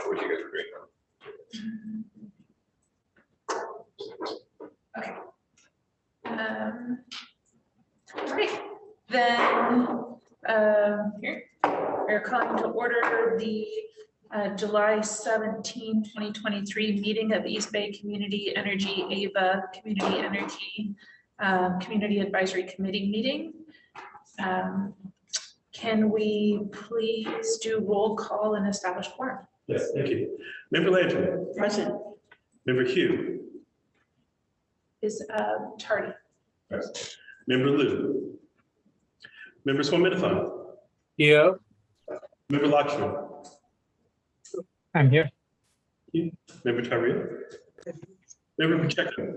what you guys are doing. Okay. Great. Then here we're calling to order the July 17, 2023 meeting of East Bay Community Energy, AVA Community Energy Community Advisory Committee meeting. Can we please do roll call and establish quorum? Yes, thank you. Member Landry. Present. Member Hugh. Is tardy. Yes. Member Liu. Member Swaminathan. Here. Member Lakshman. I'm here. Member Tyree. Member Pacheco.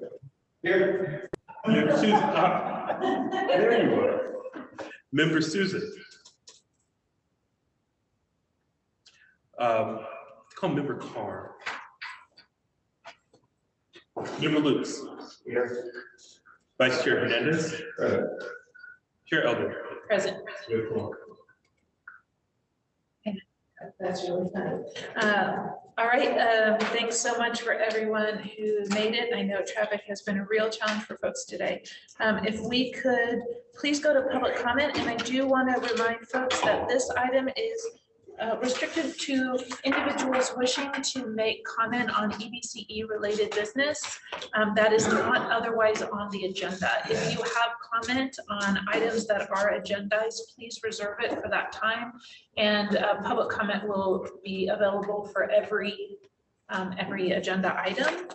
Here. Member Susan. There you are. Member Susan. Call Member Carr. Member Lutz. Here. Vice Chair Hernandez. Chair Elder. Present. That's really funny. All right, thanks so much for everyone who made it. I know traffic has been a real challenge for folks today. If we could please go to public comment, and I do want to remind folks that this item is restricted to individuals wishing to make comment on EBCE related business that is not otherwise on the agenda. If you have comment on items that are agendized, please reserve it for that time. And public comment will be available for every agenda item.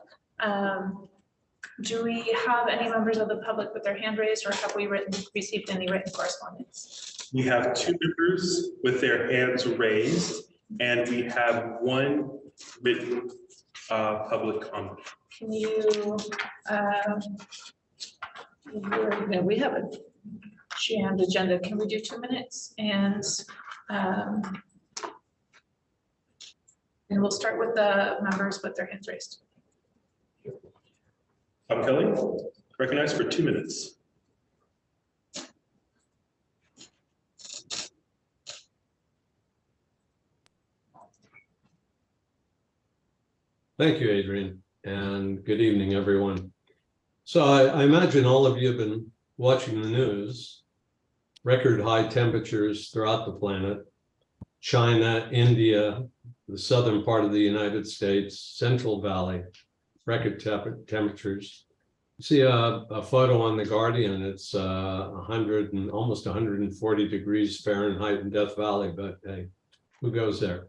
Do we have any members of the public with their hand raised, or have we received any written correspondence? We have two members with their hands raised, and we have one written public comment. Can you, we have a jammed agenda. Can we do 2 minutes? And we'll start with the members with their hands raised. Tom Kelly, recognized for 2 minutes. Thank you, Adrian, and good evening, everyone. So I imagine all of you have been watching the news. Record high temperatures throughout the planet. China, India, the southern part of the United States, Central Valley, record temperatures. You see a photo on The Guardian, it's 100 and almost 140 degrees Fahrenheit in Death Valley, but hey, who goes there?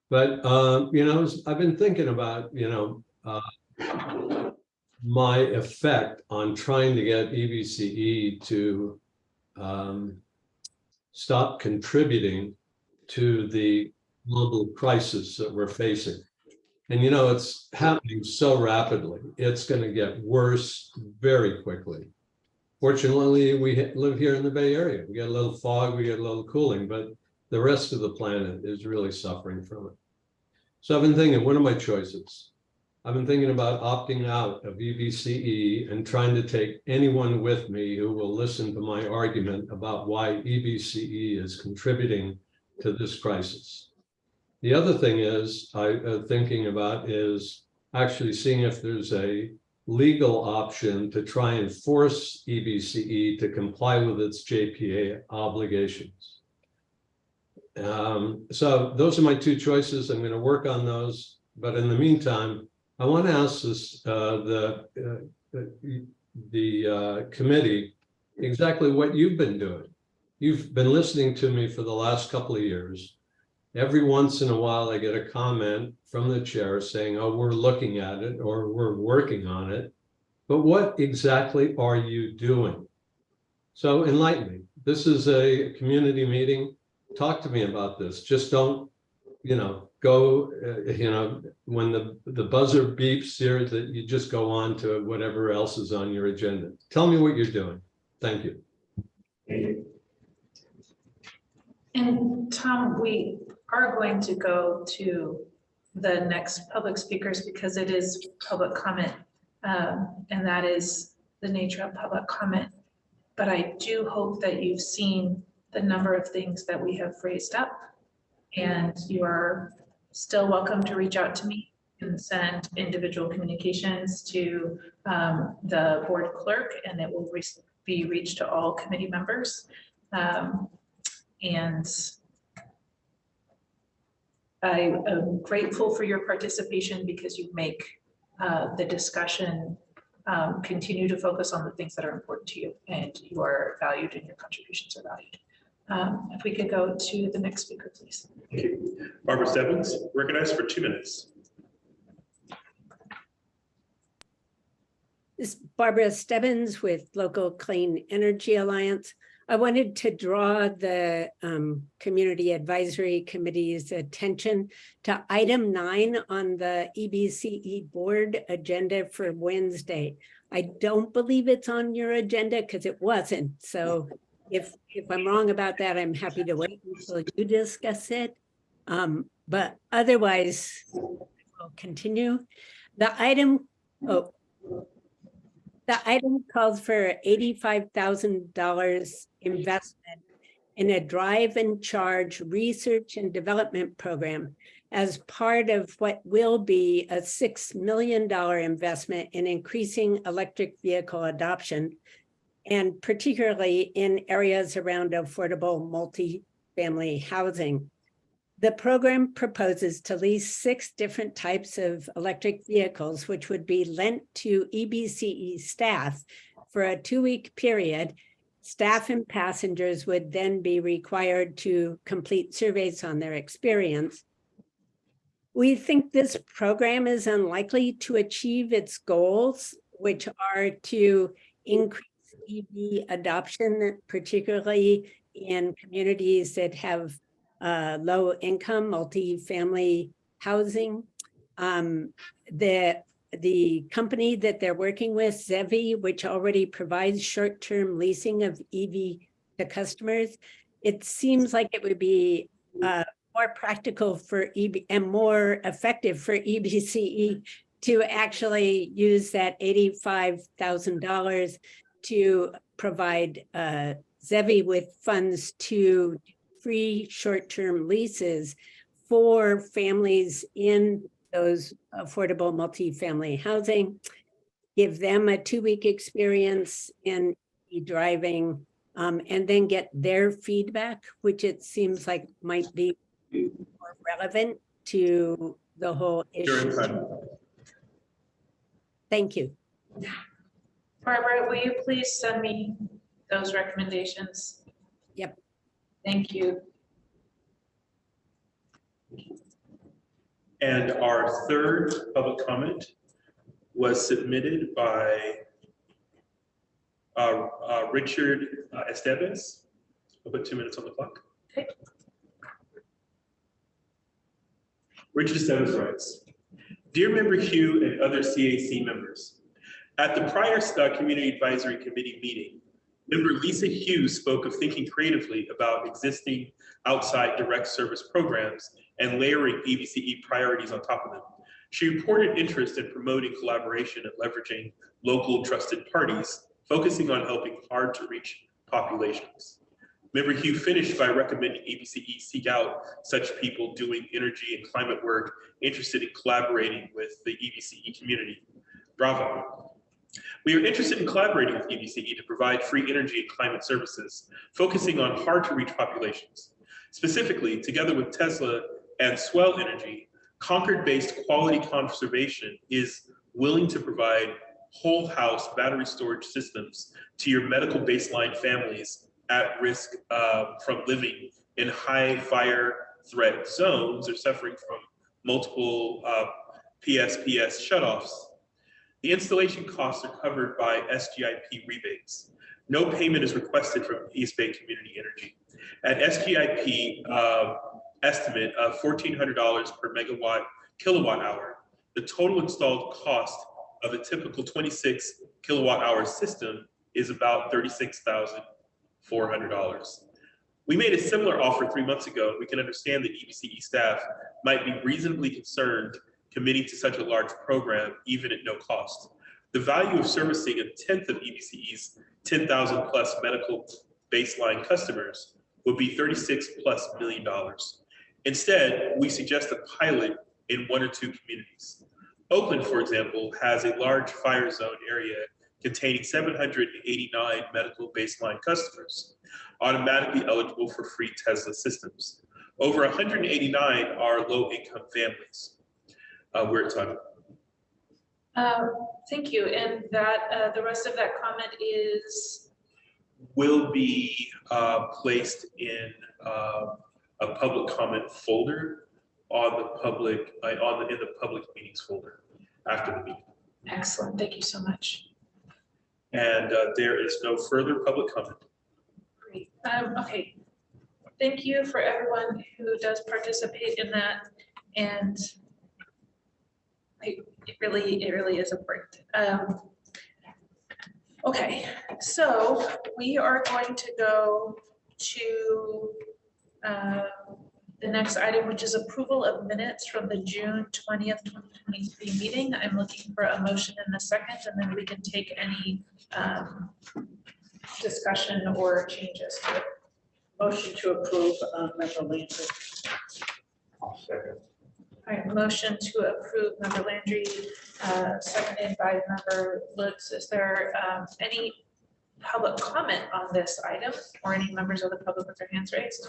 But, you know, I've been thinking about, my effect on trying to get EBCE to stop contributing to the global crisis that we're facing. And, you know, it's happening so rapidly. It's going to get worse very quickly. Fortunately, we live here in the Bay Area. We get a little fog, we get a little cooling, but the rest of the planet is really suffering from it. So I've been thinking, what are my choices? I've been thinking about opting out of EBCE and trying to take anyone with me who will listen to my argument about why EBCE is contributing to this crisis. The other thing is thinking about is actually seeing if there's a legal option to try and force EBCE to comply with its JPA obligations. So those are my two choices. I'm going to work on those, but in the meantime, I want to ask this, the committee exactly what you've been doing. You've been listening to me for the last couple of years. Every once in a while, I get a comment from the chair saying, oh, we're looking at it or we're working on it. But what exactly are you doing? So enlighten me. This is a community meeting. Talk to me about this. Just don't, go, when the buzzer beeps here, that you just go on to whatever else is on your agenda. Tell me what you're doing. Thank you. And Tom, we are going to go to the next public speakers because it is public comment, and that is the nature of public comment. But I do hope that you've seen the number of things that we have phrased up, and you are still welcome to reach out to me and send individual communications to the board clerk, and it will be reached to all committee members. And I am grateful for your participation because you make the discussion continue to focus on the things that are important to you, and you are valued and your contributions are valued. If we could go to the next speaker, please. Thank you. Barbara Stebbins, recognized for 2 minutes. This is Barbara Stebbins with Local Clean Energy Alliance. I wanted to draw the Community Advisory Committee's attention to item 9 on the EBCE board agenda for Wednesday. I don't believe it's on your agenda because it wasn't. So if I'm wrong about that, I'm happy to wait until you discuss it. But otherwise, we'll continue. The item calls for $85,000 investment in a drive and charge research and development program as part of what will be a $6 million investment in increasing electric vehicle adoption, and particularly in areas around affordable multifamily housing. The program proposes to lease 6 different types of electric vehicles, which would be lent to EBCE staff for a 2-week period. Staff and passengers would then be required to complete surveys on their experience. We think this program is unlikely to achieve its goals, which are to increase EV adoption, particularly in communities that have low income multifamily housing. The company that they're working with, Zevi, which already provides short-term leasing of EV to customers, it seems like it would be more practical for EB and more effective for EBCE to actually use that $85,000 to provide Zevi with funds to free short-term leases for families in those affordable multifamily housing, give them a 2-week experience in driving, and then get their feedback, which it seems like might be more relevant to the whole issue. Thank you. Barbara, will you please send me those recommendations? Yep. Thank you. And our third public comment was submitted by Richard Estevez. I'll put 2 minutes on the clock. Okay. Richard Estevez writes, "Dear Member Hugh and other CAC members, at the prior Community Advisory Committee meeting, Member Lisa Hughes spoke of thinking creatively about existing outside direct service programs and layering EBCE priorities on top of them. She reported interest in promoting collaboration and leveraging local trusted parties, focusing on helping hard to reach populations. Member Hugh finished by recommending EBCE seek out such people doing energy and climate work interested in collaborating with the EBCE community. Bravo. We are interested in collaborating with EBCE to provide free energy and climate services, focusing on hard to reach populations. Specifically, together with Tesla and Swell Energy, Concord-based quality conservation is willing to provide whole house battery storage systems to your medical baseline families at risk from living in high fire threat zones or suffering from multiple PSPS shutoffs. The installation costs are covered by SGIP rebates. No payment is requested from East Bay Community Energy. At SGIP estimate of $1,400 per kilowatt hour, the total installed cost of a typical 26 kilowatt hour system is about $36,400. We made a similar offer 3 months ago. We can understand that EBCE staff might be reasonably concerned committing to such a large program, even at no cost. The value of servicing 1/10 of EBCE's 10,000 plus medical baseline customers would be $36+ million. Instead, we suggest a pilot in 1 or 2 communities. Oakland, for example, has a large fire zone area containing 789 medical baseline customers, automatically eligible for free Tesla systems. Over 189 are low-income families. We're at time. Thank you. And that, the rest of that comment is, Will be placed in a public comment folder on the public, in the public meetings folder after the meeting. excellent. Thank you so much. And there is no further public comment. Great. Okay. Thank you for everyone who does participate in that. And it really is important. Okay, so we are going to go to the next item, which is approval of minutes from the June 20th, 2023 meeting. I'm looking for a motion in a second, and then we can take any discussion or changes to it. Motion to approve, Member Landry. Second. All right, motion to approve Member Landry, seconded by Member Lutz. Is there any public comment on this item or any members of the public with their hands raised?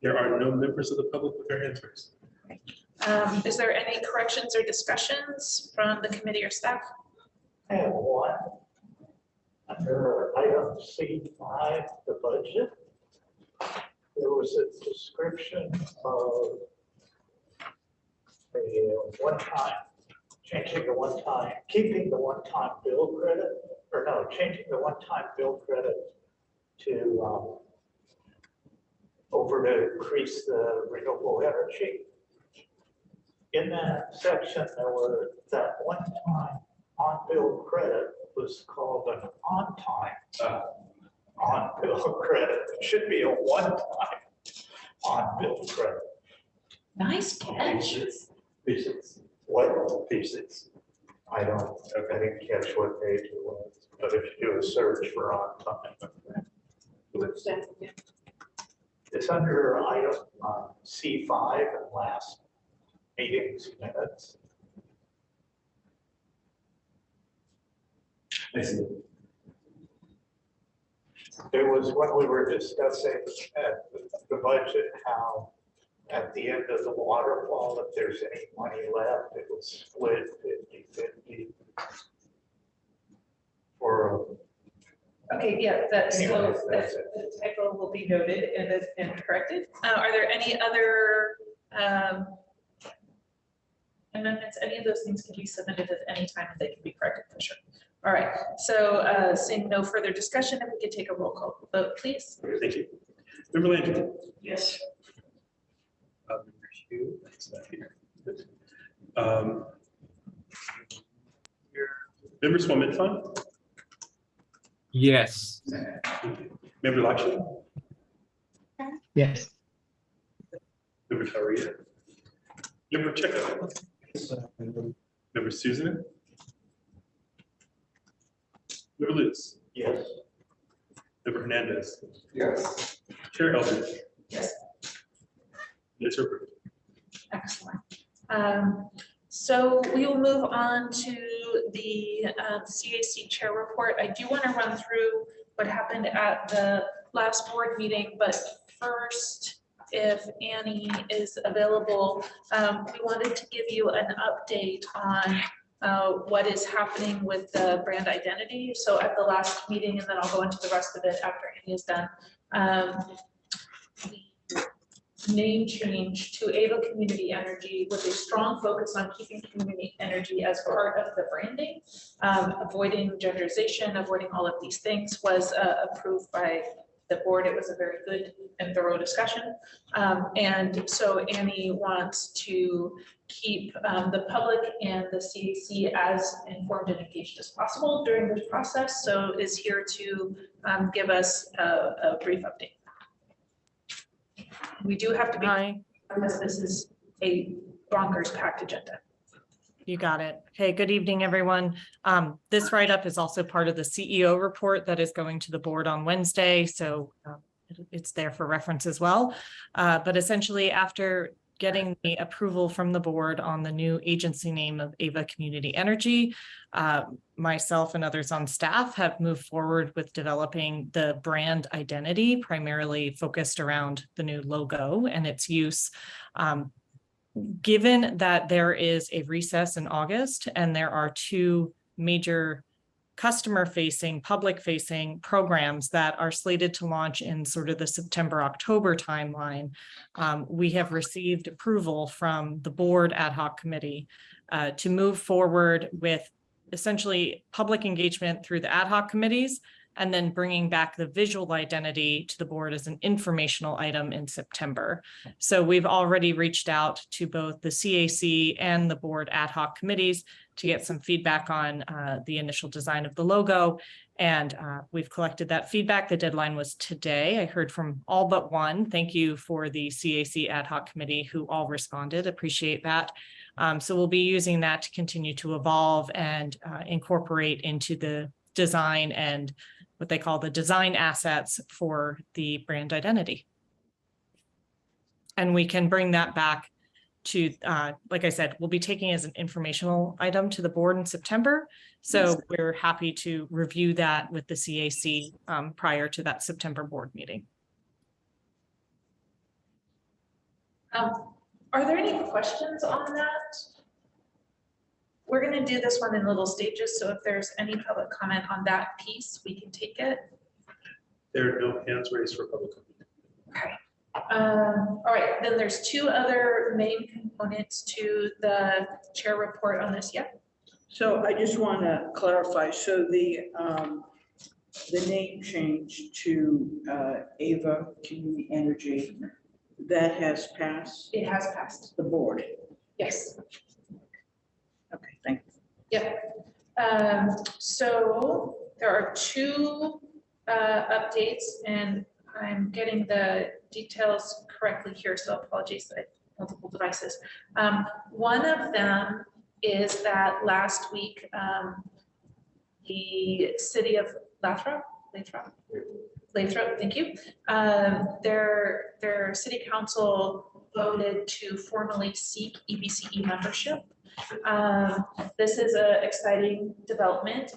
There are no members of the public with their hands raised. Is there any corrections or discussions from the committee or staff? I have one. Under item C5, the budget, there was a description of a one-time, changing the one-time, keeping the one-time bill credit, or no, changing the one-time bill credit to over to increase the renewable energy. In that section, there were that one-time on-bill credit was called an on-time on-bill credit. It should be a one-time on-bill credit. Nice catch. Physics. What? Physics. I didn't catch what page it was, but if you do a search for on-time. It's under item C5 and last meeting's minutes. I see. There was when we were discussing at the budget, how at the end of the waterfall, if there's any money left, it was split 50-50. For, Okay, yeah, that's, Anyway, so that's the typo will be noted and corrected. Are there any other amendments? Any of those things can be submitted at any time and they can be corrected for sure. All right, so seeing no further discussion, if we could take a roll call vote, please. Thank you. Member Landry. Yes. Member Hugh, that's not here. Member Swaminton. Yes. Member Lakshmi. Yes. Member Faria. Member Checo. Member Susan. Member Lutz. yes. Member Hernandez. Yes. Chair Eldridge. Yes. Minutes are approved. Excellent. So we will move on to the CAC chair report. I do want to run through what happened at the last board meeting, but first, if Annie is available, we wanted to give you an update on what is happening with the brand identity. So at the last meeting, and then I'll go into the rest of it after Annie is done. The name change to Ava Community Energy with a strong focus on keeping community energy as part of the branding, avoiding genderization, avoiding all of these things was approved by the board. It was a very good and thorough discussion. And so Annie wants to keep the public and the CAC as informed and engaged as possible during this process. So is here to give us a brief update. We do have to be, Hi, because this is a bonkers packed agenda. you got it. Hey, good evening, everyone. This write-up is also part of the CEO report that is going to the board on Wednesday. So it's there for reference as well. But essentially, after getting the approval from the board on the new agency name of Ava Community Energy, myself and others on staff have moved forward with developing the brand identity, primarily focused around the new logo and its use. Given that there is a recess in August and there are two major customer-facing, public-facing programs that are slated to launch in sort of the September-October timeline, we have received approval from the board ad hoc committee to move forward with essentially public engagement through the ad hoc committees, and then bringing back the visual identity to the board as an informational item in September. So we've already reached out to both the CAC and the board ad hoc committees to get some feedback on the initial design of the logo. And we've collected that feedback. The deadline was today. I heard from all but one. Thank you for the CAC ad hoc committee who all responded. Appreciate that. So we'll be using that to continue to evolve and incorporate into the design and what they call the design assets for the brand identity. And we can bring that back to, like I said, we'll be taking as an informational item to the board in September. So we're happy to review that with the CAC prior to that September board meeting. Are there any questions on that? We're going to do this one in little stages, so if there's any public comment on that piece, we can take it. There are no hands raised for public comment. Okay. All right, then there's two other main components to the chair report on this. Yep. So I just want to clarify, so the name change to Ava Community Energy, that has passed It has passed. the board? Yes. Okay, thank you. Yep. So there are two updates, and I'm getting the details correctly here, so apologies that I have multiple devices. One of them is that last week, the city of Lathrop, thank you. Their city council voted to formally seek EBCE membership. This is an exciting development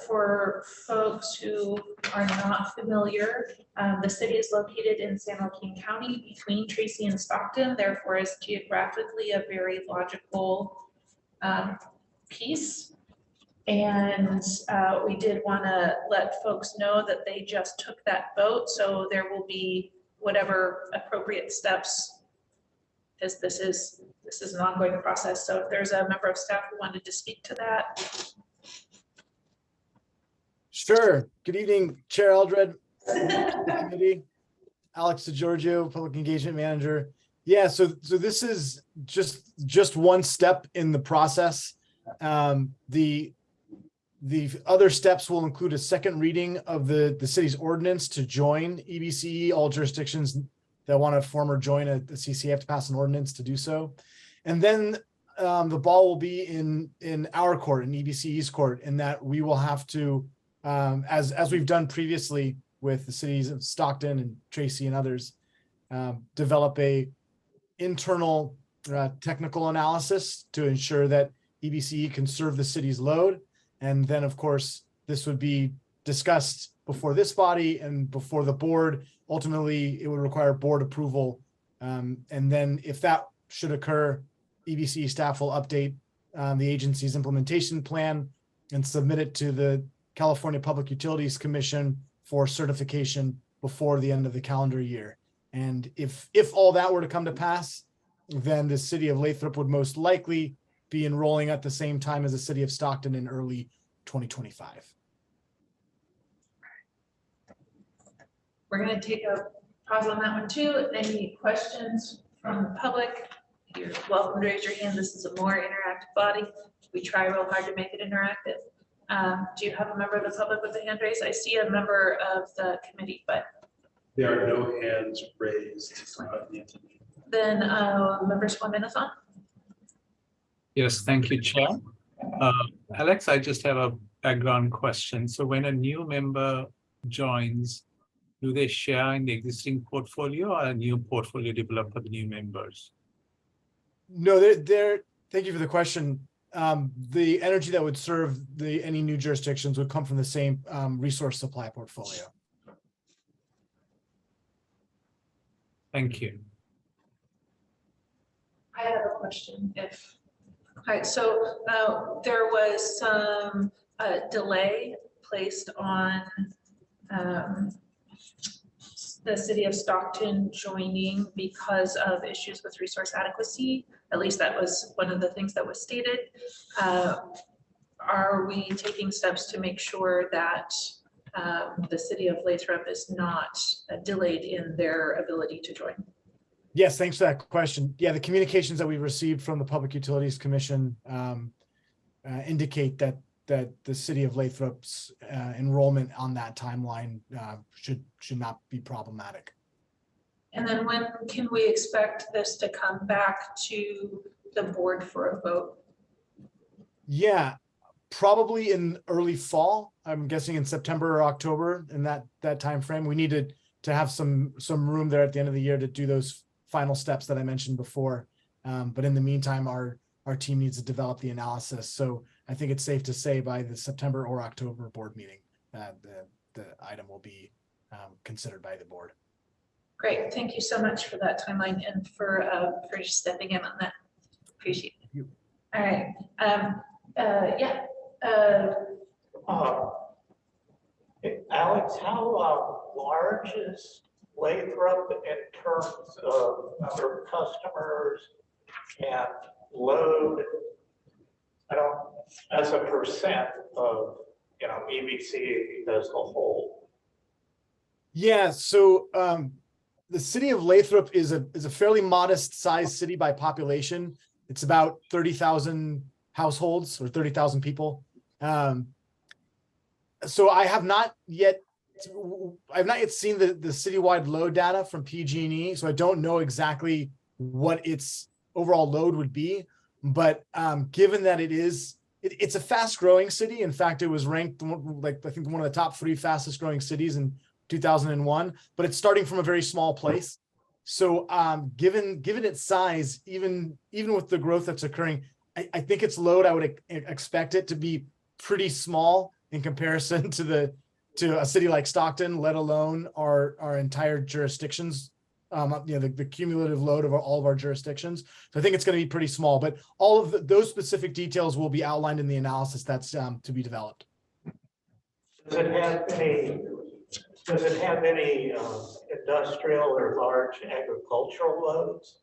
for folks who are not familiar. The city is located in San Joaquin County between Tracy and Stockton, therefore is geographically a very logical piece. And we did want to let folks know that they just took that vote, so there will be whatever appropriate steps, as this is an ongoing process. So if there's a member of staff who wanted to speak to that. Sure. Good evening, Chair Eldred, committee, Alex DeGiorgio, Public Engagement Manager. Yeah, so this is just one step in the process. The other steps will include a second reading of the city's ordinance to join EBCE. All jurisdictions that want to form or join a CCA have to pass an ordinance to do so. And then the ball will be in our court, in EBCE's court, in that we will have to, as we've done previously with the cities of Stockton and Tracy and others, develop a internal technical analysis to ensure that EBCE can serve the city's load. And then, of course, this would be discussed before this body and before the board. Ultimately, it would require board approval. And then if that should occur, EBCE staff will update the agency's implementation plan and submit it to the California Public Utilities Commission for certification before the end of the calendar year. And if all that were to come to pass, then the city of Lathrop would most likely be enrolling at the same time as the city of Stockton in early 2025. We're going to take a pause on that one too. Any questions from the public? You're welcome to raise your hand. This is a more interactive body. We try real hard to make it interactive. Do you have a member of the public with a hand raised? I see a member of the committee, but There are no hands raised. then member Swaminathan. Yes, thank you, Chair. Alex, I just have a background question. So when a new member joins, Do they share in the existing portfolio or a new portfolio developed for the new members? No, thank you for the question. The energy that would serve any new jurisdictions would come from the same resource supply portfolio. Thank you. I have a question if, all right, so there was some delay placed on the city of Stockton joining because of issues with resource adequacy. At least that was one of the things that was stated. Are we taking steps to make sure that the city of Lathrop is not delayed in their ability to join? Yes, thanks for that question. Yeah, the communications that we received from the Public Utilities Commission indicate that the city of Lathrop's enrollment on that timeline should not be problematic. And then when can we expect this to come back to the board for a vote? Yeah, probably in early fall. I'm guessing in September or October, in that time frame. We needed to have some room there at the end of the year to do those final steps that I mentioned before. But in the meantime, our team needs to develop the analysis. So I think it's safe to say by the September or October board meeting, the item will be considered by the board. Great, thank you so much for that timeline and for stepping in on that. Appreciate it. You. All right, yeah. Alex, how large is Lathrop in terms of number of customers and load? As a percent of, EBC as a whole. Yeah, so the city of Lathrop is a fairly modest sized city by population. It's about 30,000 households or 30,000 people. So I have not yet seen the citywide load data from PG&E, so I don't know exactly what its overall load would be. But given that it's a fast growing city. In fact, it was ranked like I think one of the top 3 fastest growing cities in 2001, but it's starting from a very small place. So given its size, even with the growth that's occurring, I think its load, I would expect it to be pretty small in comparison to a city like Stockton, let alone our entire jurisdictions, the cumulative load of all of our jurisdictions. So I think it's going to be pretty small, but all of those specific details will be outlined in the analysis that's to be developed. Does it have any industrial or large agricultural loads?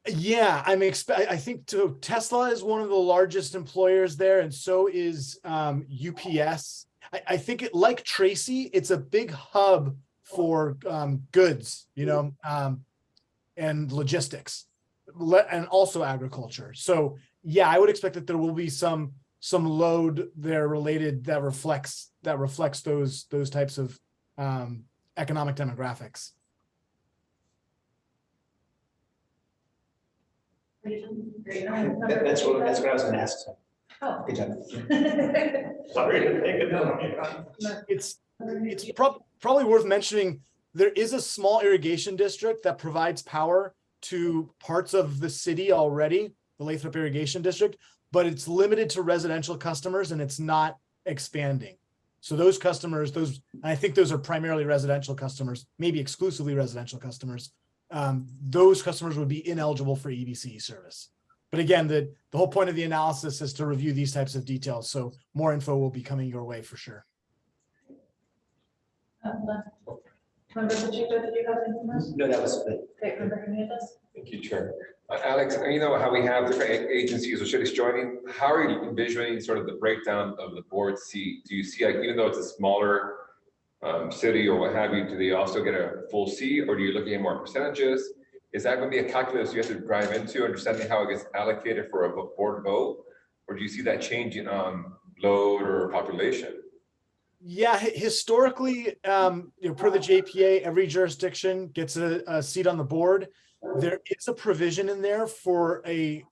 Yeah, I think Tesla is one of the largest employers there, and so is UPS. I think like Tracy, it's a big hub for goods, and logistics, and also agriculture. So yeah, I would expect that there will be some load there related that reflects those types of economic demographics. That's what I was going to ask. Oh. Good job. Sorry to take it down. It's probably worth mentioning there is a small irrigation district that provides power to parts of the city already, the Lathrop Irrigation District, but it's limited to residential customers and it's not expanding. So those customers, I think those are primarily residential customers, maybe exclusively residential customers. Those customers would be ineligible for EBCE service. But again, the whole point of the analysis is to review these types of details. So more info will be coming your way for sure. Member Pacheco, did you have anything else? No, that was good. Great, Member Hernandez? Thank you, Chair. Alex, you know how we have different agencies or cities joining. How are you envisioning sort of the breakdown of the board seat? Do you see, like, even though it's a smaller city or what have you, do they also get a full seat, or do you looking at more percentages? Is that going to be a calculus you have to drive into, understanding how it gets allocated for a board vote, or do you see that changing load or population? Yeah, historically, per the JPA, every jurisdiction gets a seat on the board. There is a provision in there for I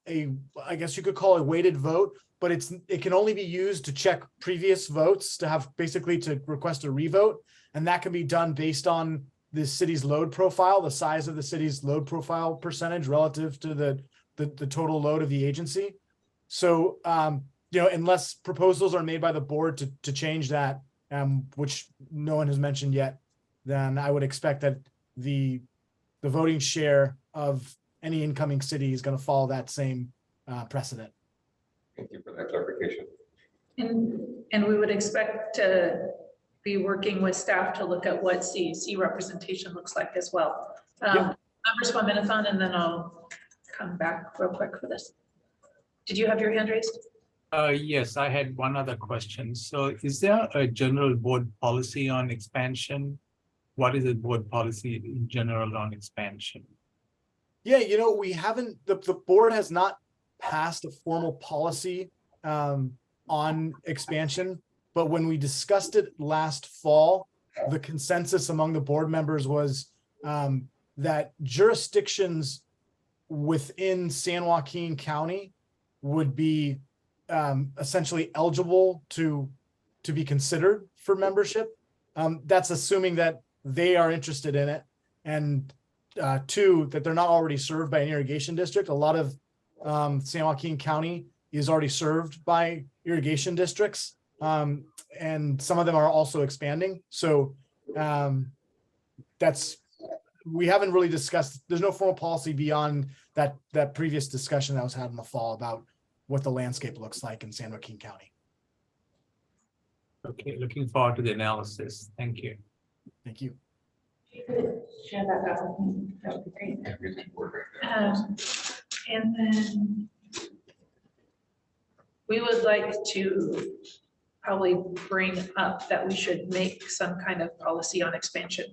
guess you could call it a weighted vote, but it can only be used to check previous votes, to have basically to request a revote. And that can be done based on the city's load profile, the size of the city's load profile percentage relative to the total load of the agency. So, unless proposals are made by the board to change that, which no one has mentioned yet, then I would expect that the voting share of any incoming city is going to follow that same precedent. Thank you for that clarification. And we would expect to be working with staff to look at what CEC representation looks like as well. Congresswoman Minathon, and then I'll come back real quick for this. Did you have your hand raised? Yes, I had one other question. So is there a general board policy on expansion? What is the board policy in general on expansion? Yeah, we haven't, the board has not passed a formal policy on expansion, but when we discussed it last fall, the consensus among the board members was that jurisdictions within San Joaquin County would be essentially eligible to be considered for membership. That's assuming that they are interested in it, and two, that they're not already served by an irrigation district. A lot of San Joaquin County is already served by irrigation districts, and some of them are also expanding. So we haven't really discussed, there's no formal policy beyond that previous discussion that was had in the fall about what the landscape looks like in San Joaquin County. Okay, looking forward to the analysis. Thank you. Thank you. Share that out with me. That would be great. Yeah, we can work right now. And then we would like to probably bring up that we should make some kind of policy on expansion.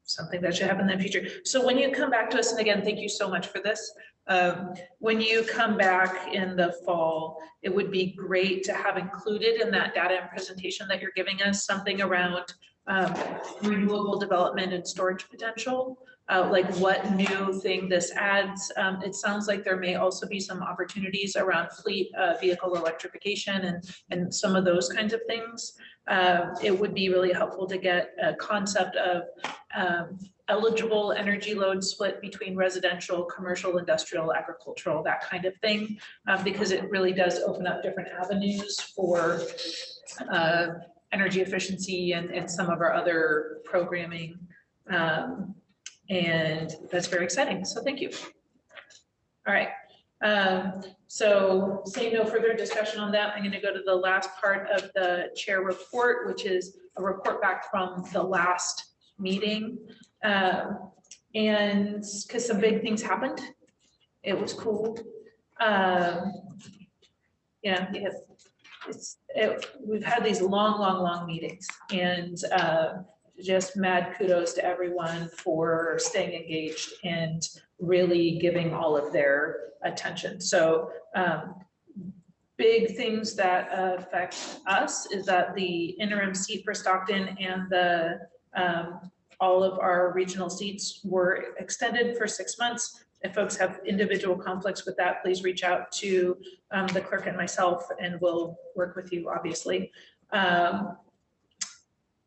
Something that should happen in the future. So when you come back to us, and again, thank you so much for this. When you come back in the fall, it would be great to have included in that data and presentation that you're giving us something around renewable development and storage potential, like what new thing this adds. It sounds like there may also be some opportunities around fleet vehicle electrification and some of those kinds of things. It would be really helpful to get a concept of eligible energy load split between residential, commercial, industrial, agricultural, that kind of thing, because it really does open up different avenues for energy efficiency and some of our other programming. And that's very exciting. So thank you. All right. So saying no further discussion on that, I'm going to go to the last part of the chair report, which is a report back from the last meeting. And because some big things happened, it was cool. We've had these long meetings, and just mad kudos to everyone for staying engaged and really giving all of their attention. So big things that affect us is that the interim seat for Stockton and the all of our regional seats were extended for 6 months. If folks have individual conflicts with that, please reach out to the clerk and myself, and we'll work with you, obviously.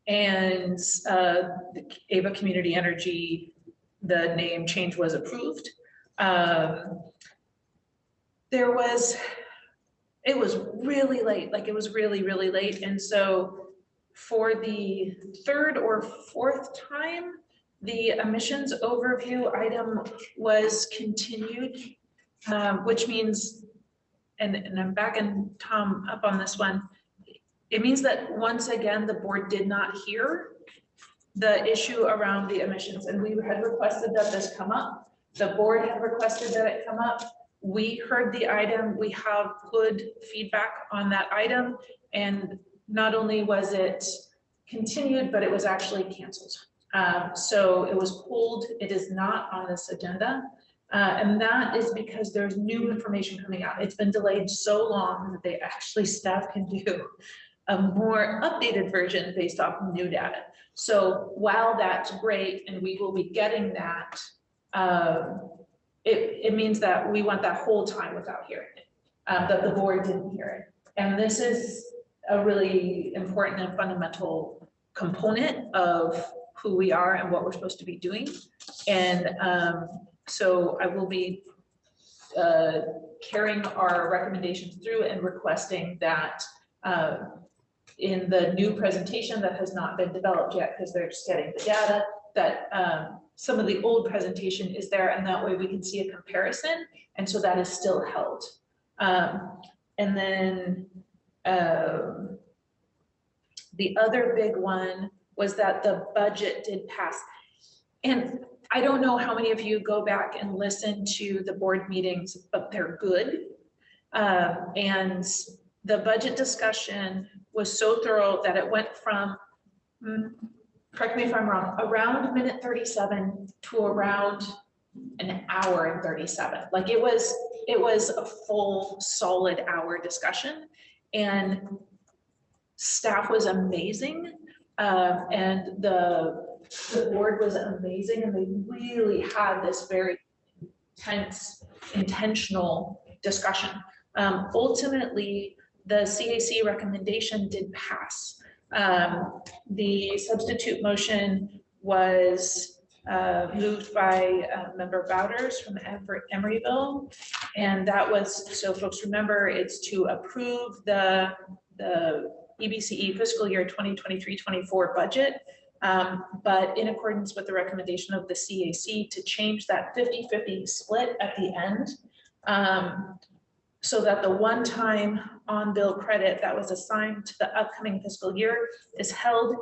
And the Ava Community Energy, the name change was approved. It was really late, like it was really late. And so for the third or fourth time, the emissions overview item was continued, which means, and I'm backing Tom up on this one, it means that once again, the board did not hear the issue around the emissions, and we had requested that this come up. The board had requested that it come up. We heard the item, we have good feedback on that item, and not only was it continued, but it was actually canceled. So it was pulled, it is not on this agenda. And that is because there's new information coming out. It's been delayed so long that they actually, staff can do a more updated version based off new data. So while that's great, and we will be getting that, it means that we want that whole time without hearing it, that the board didn't hear it. And this is a really important and fundamental component of who we are and what we're supposed to be doing. And so I will be carrying our recommendations through and requesting that in the new presentation that has not been developed yet, because they're just getting the data, that some of the old presentation is there, and that way we can see a comparison. And so that is still held. And then the other big one was that the budget did pass. And I don't know how many of you go back and listen to the board meetings, but they're good. And the budget discussion was so thorough that it went from, correct me if I'm wrong, around minute 37 to around an hour and 37. Like it was a full solid hour discussion, and staff was amazing. And the board was amazing, and they really had this very intense, intentional discussion. Ultimately, the CAC recommendation did pass. The substitute motion was moved by Member Bowders from Emeryville. And that was, so folks remember, it's to approve the EBCE fiscal year 2023-24 budget, but in accordance with the recommendation of the CAC to change that 50-50 split at the end, so that the one-time on-bill credit that was assigned to the upcoming fiscal year is held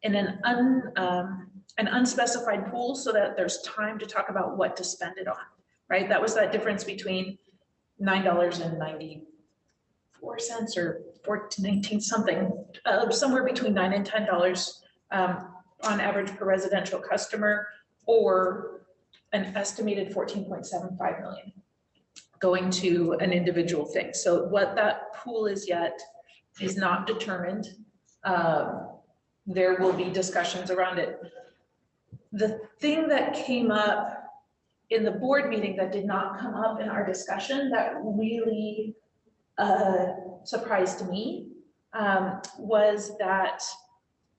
in an unspecified pool, so that there's time to talk about what to spend it on, right? That was that difference between $9.94 or $4.19 something, somewhere between $9 and $10 on average per residential customer, or an estimated 14.75 million going to an individual thing. So what that pool is yet is not determined. There will be discussions around it. The thing that came up in the board meeting that did not come up in our discussion that really surprised me was that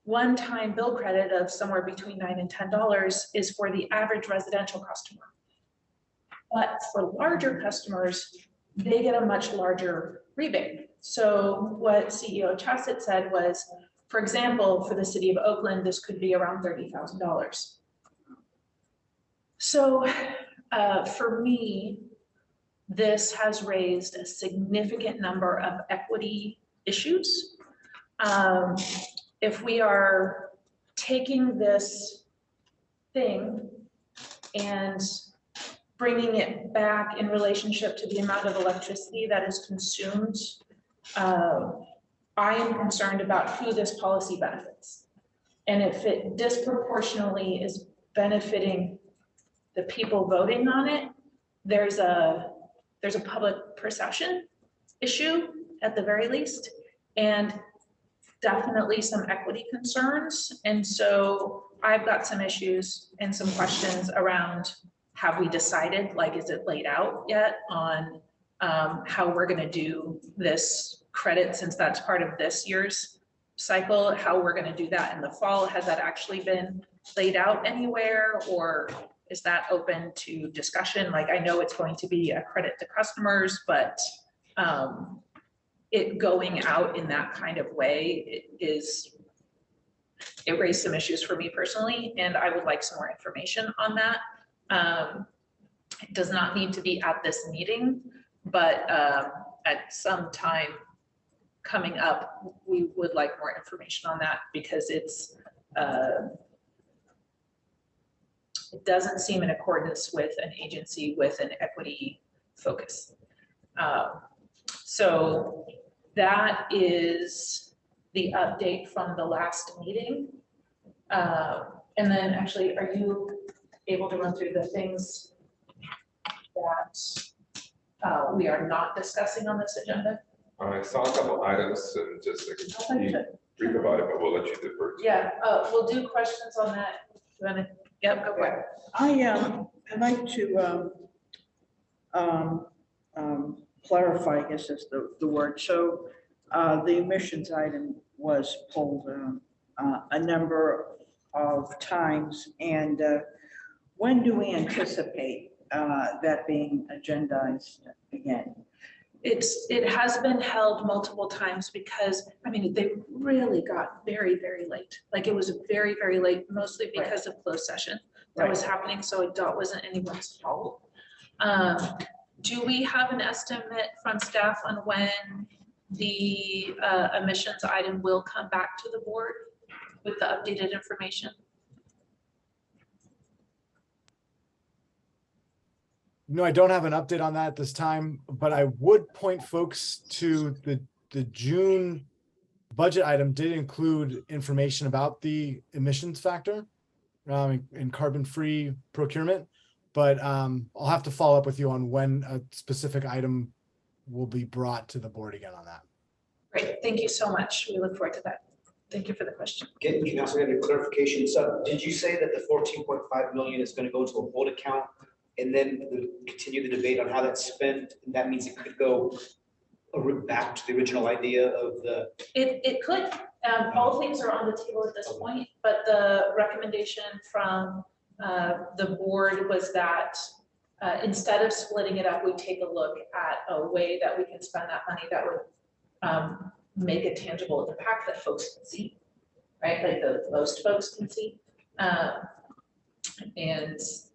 one-time bill credit of somewhere between $9 and $10 is for the average residential customer. But for larger customers, they get a much larger rebate. So what CEO Chassett said was, for example, for the city of Oakland, this could be around $30,000. So for me, this has raised a significant number of equity issues. If we are taking this thing and bringing it back in relationship to the amount of electricity that is consumed, I am concerned about who this policy benefits. And if it disproportionately is benefiting the people voting on it, there's a public perception issue at the very least, and definitely some equity concerns. And so I've got some issues and some questions around, have we decided, like, is it laid out yet on how we're gonna do this credit, since that's part of this year's cycle, how we're gonna do that in the fall? Has that actually been laid out anywhere, or is that open to discussion? Like, I know it's going to be a credit to customers, but it going out in that kind of way, it raised some issues for me personally, and I would like some more information on that. It does not need to be at this meeting, but at some time coming up, we would like more information on that, because it doesn't seem in accordance with an agency with an equity focus. So that is the update from the last meeting. And then actually, are you able to run through the things that we are not discussing on this agenda? I saw a couple items and just be brief about it, but we'll let you do first. Yeah, we'll do questions on that. You wanna, yep, go for it. I'd like to clarify, I guess is the word. So the emissions item was pulled a number of times. And when do we anticipate that being agendized again? It has been held multiple times because, I mean, they really got very, very late. Like it was very, very late, mostly because of closed session that was happening. So it wasn't anyone's fault. Do we have an estimate from staff on when the emissions item will come back to the board with the updated information? No, I don't have an update on that at this time, but I would point folks to the June budget item did include information about the emissions factor in carbon-free procurement. But I'll have to follow up with you on when a specific item will be brought to the board again on that. Great, thank you so much. We look forward to that. Thank you for the question. Can you also get a clarification? So did you say that the 14.5 million is going to go to a hold account and then continue the debate on how that's spent? And that means it could go back to the original idea of the. It could. All things are on the table at this point, but the recommendation from the board was that instead of splitting it up, we take a look at a way that we can spend that money that would make a tangible impact that folks can see, right? Like most folks can see. Am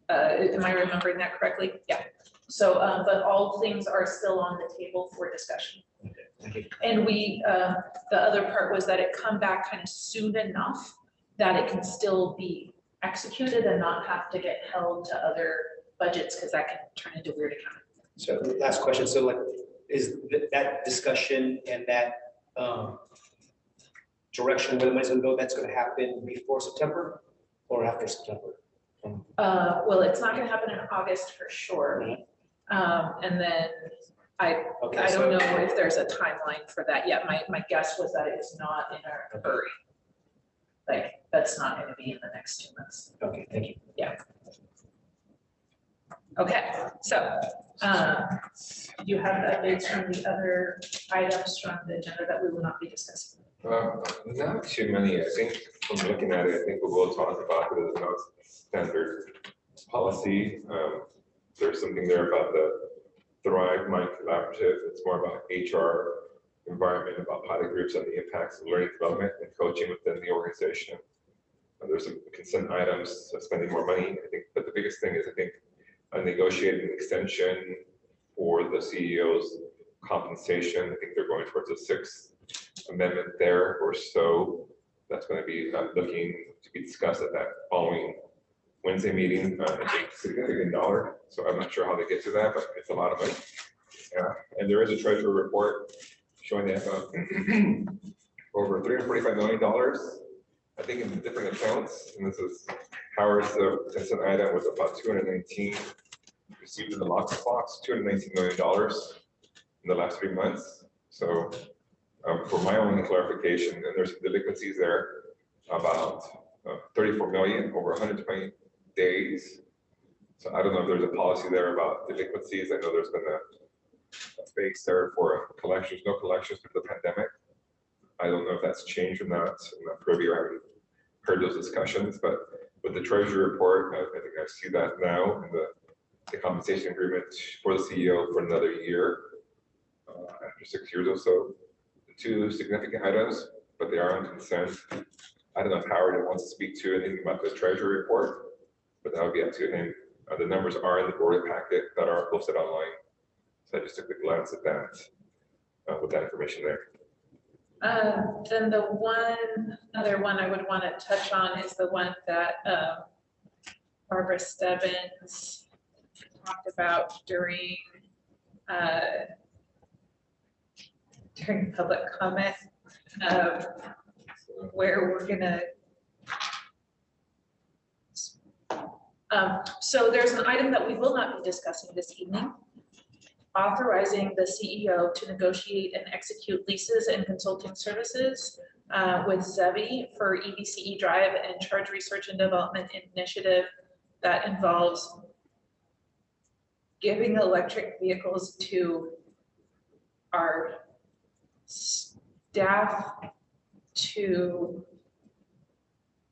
I remembering that correctly? Yeah. So, but all things are still on the table for discussion. Okay, thank you. And the other part was that it come back kind of soon enough that it can still be executed and not have to get held to other budgets because that can turn into weird accounting. So last question. So like, is that discussion and that direction where the money's going to go, that's going to happen before September or after September? Well, it's not going to happen in August for sure. And then I don't know if there's a timeline for that yet. My guess was that it's not in a hurry. Like that's not going to be in the next 2 months. Okay, thank you. Yeah. Okay, so you have updates from the other items from the agenda that we will not be discussing. Not too many. I think from looking at it, I think we will talk about it as not standard policy. There's something there about the Thrive Mind Collaborative. It's more about HR, environment, about pilot groups and the impacts of learning development and coaching within the organization. There's some consent items, spending more money, I think, but the biggest thing is I think a negotiated extension for the CEO's compensation. I think they're going towards a 6th amendment there or so. That's going to be looking to be discussed at that following Wednesday meeting. It's a significant dollar, so I'm not sure how they get to that, but it's a lot of money. And there is a treasury report showing that over $345 million, I think, in different accounts. And this is Howard's consent item was about 219 received in the lockbox, $219 million in the last 3 months. So for my own clarification, and there's delinquencies there about 34 million over 120 days. So I don't know if there's a policy there about delinquencies. I know there's been a space there for collections, no collections through the pandemic. I don't know if that's changed or not. I'm not privy, I haven't heard those discussions, but with the treasury report, I think I see that now in the compensation agreement for the CEO for another year after 6 years or so. The 2 significant items, but they are on consent. I don't know if Howard wants to speak to anything about the treasury report, but that would be up to him. The numbers are in the board packet that are posted online. So I just took a glance at that with that information there. Then the other one I would want to touch on is the one that Barbara Stebbins talked about during public comment, where we're gonna. So there's an item that we will not be discussing this evening, authorizing the CEO to negotiate and execute leases and consulting services with Zevi for EVCE Drive and Charge Research and Development Initiative that involves giving electric vehicles to our staff to,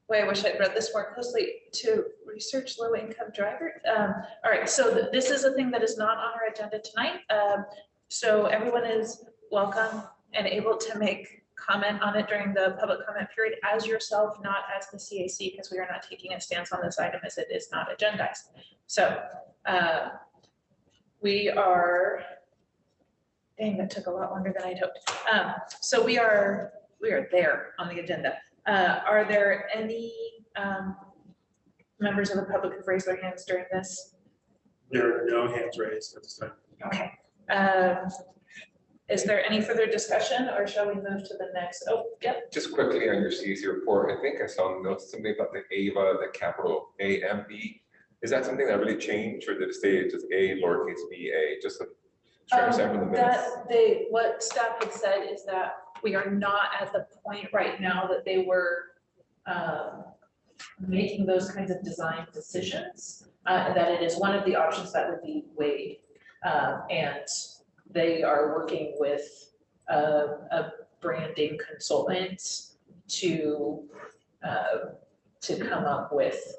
boy, I wish I'd read this more closely, to research low-income driver. All right, so this is a thing that is not on our agenda tonight. So everyone is welcome and able to make comment on it during the public comment period as yourself, not as the CAC, because we are not taking a stance on this item as it is not agendized. So we are, dang, that took a lot longer than I'd hoped. So we are there on the agenda. Are there any members of the public who've raised their hands during this? There are no hands raised at this time. Okay. Is there any further discussion, or shall we move to the next? Oh, yep. Just quickly on your CAC report, I think I saw notes something about the AVA, the capital A M B. Is that something that really changed, or did it stay just A lowercase b a? Just to try to understand from the minutes. What staff had said is that we are not at the point right now that they were making those kinds of design decisions, that it is one of the options that would be weighed. And they are working with a branding consultant to come up with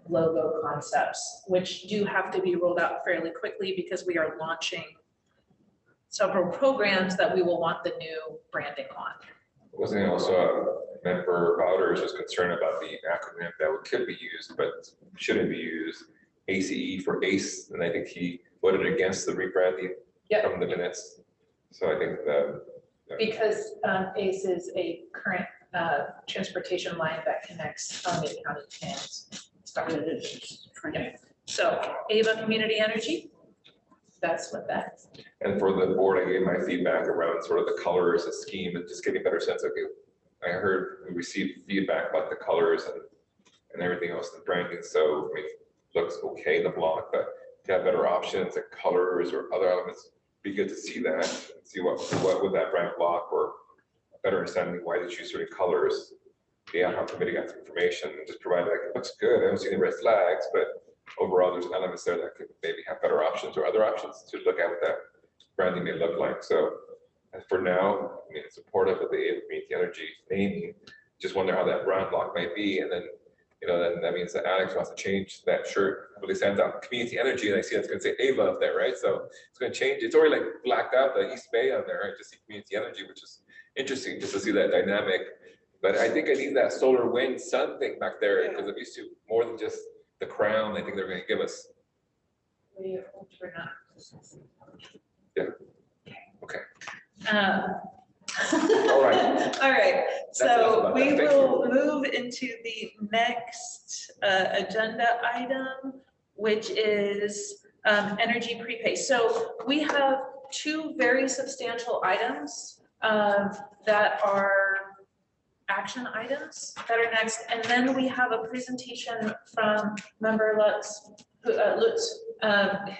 logo concepts, which do have to be rolled out fairly quickly because we are launching several programs that we will want the new branding on. Wasn't there also a member Bowders was concerned about the acronym that could be used, but shouldn't be used, ACE for ACE, and I think he voted against the rebranding from the minutes. So I think because ACE is a current transportation line that connects Alameda County and so AVA Community Energy, that's what that is. and for the board, I gave my feedback around sort of the colors, the scheme, and just getting a better sense of it. I heard we received feedback about the colors and everything else, the branding. So I mean, it looks okay, the block, but to have better options and colors or other elements, be good to see that and see what would that brand block, or a better understanding why they choose certain colors. The ad hoc committee got some information and just provided like, it looks good. I don't see any red flags, but overall there's elements there that could maybe have better options or other options to look at what that branding may look like. So for now, I mean, it's supportive of the AVA Community Energy naming. Just wonder how that brand block might be, and then then that means that Alex wants to change that shirt. Really stands out Community Energy, and I see it's going to say AVA up there, right? So it's going to change. It's already like blacked out the East Bay on there, right? To see Community Energy, which is interesting just to see that dynamic. But I think I need that solar, wind, sun thing back there because if you see more than just the crown, I think they're going to give us. Yeah. Okay. All right. All right. That's enough So about we that. Thank will move into the next agenda item, which is energy prepay. So we have two very substantial items that are action items that are next. And then we have a presentation from member Lutz,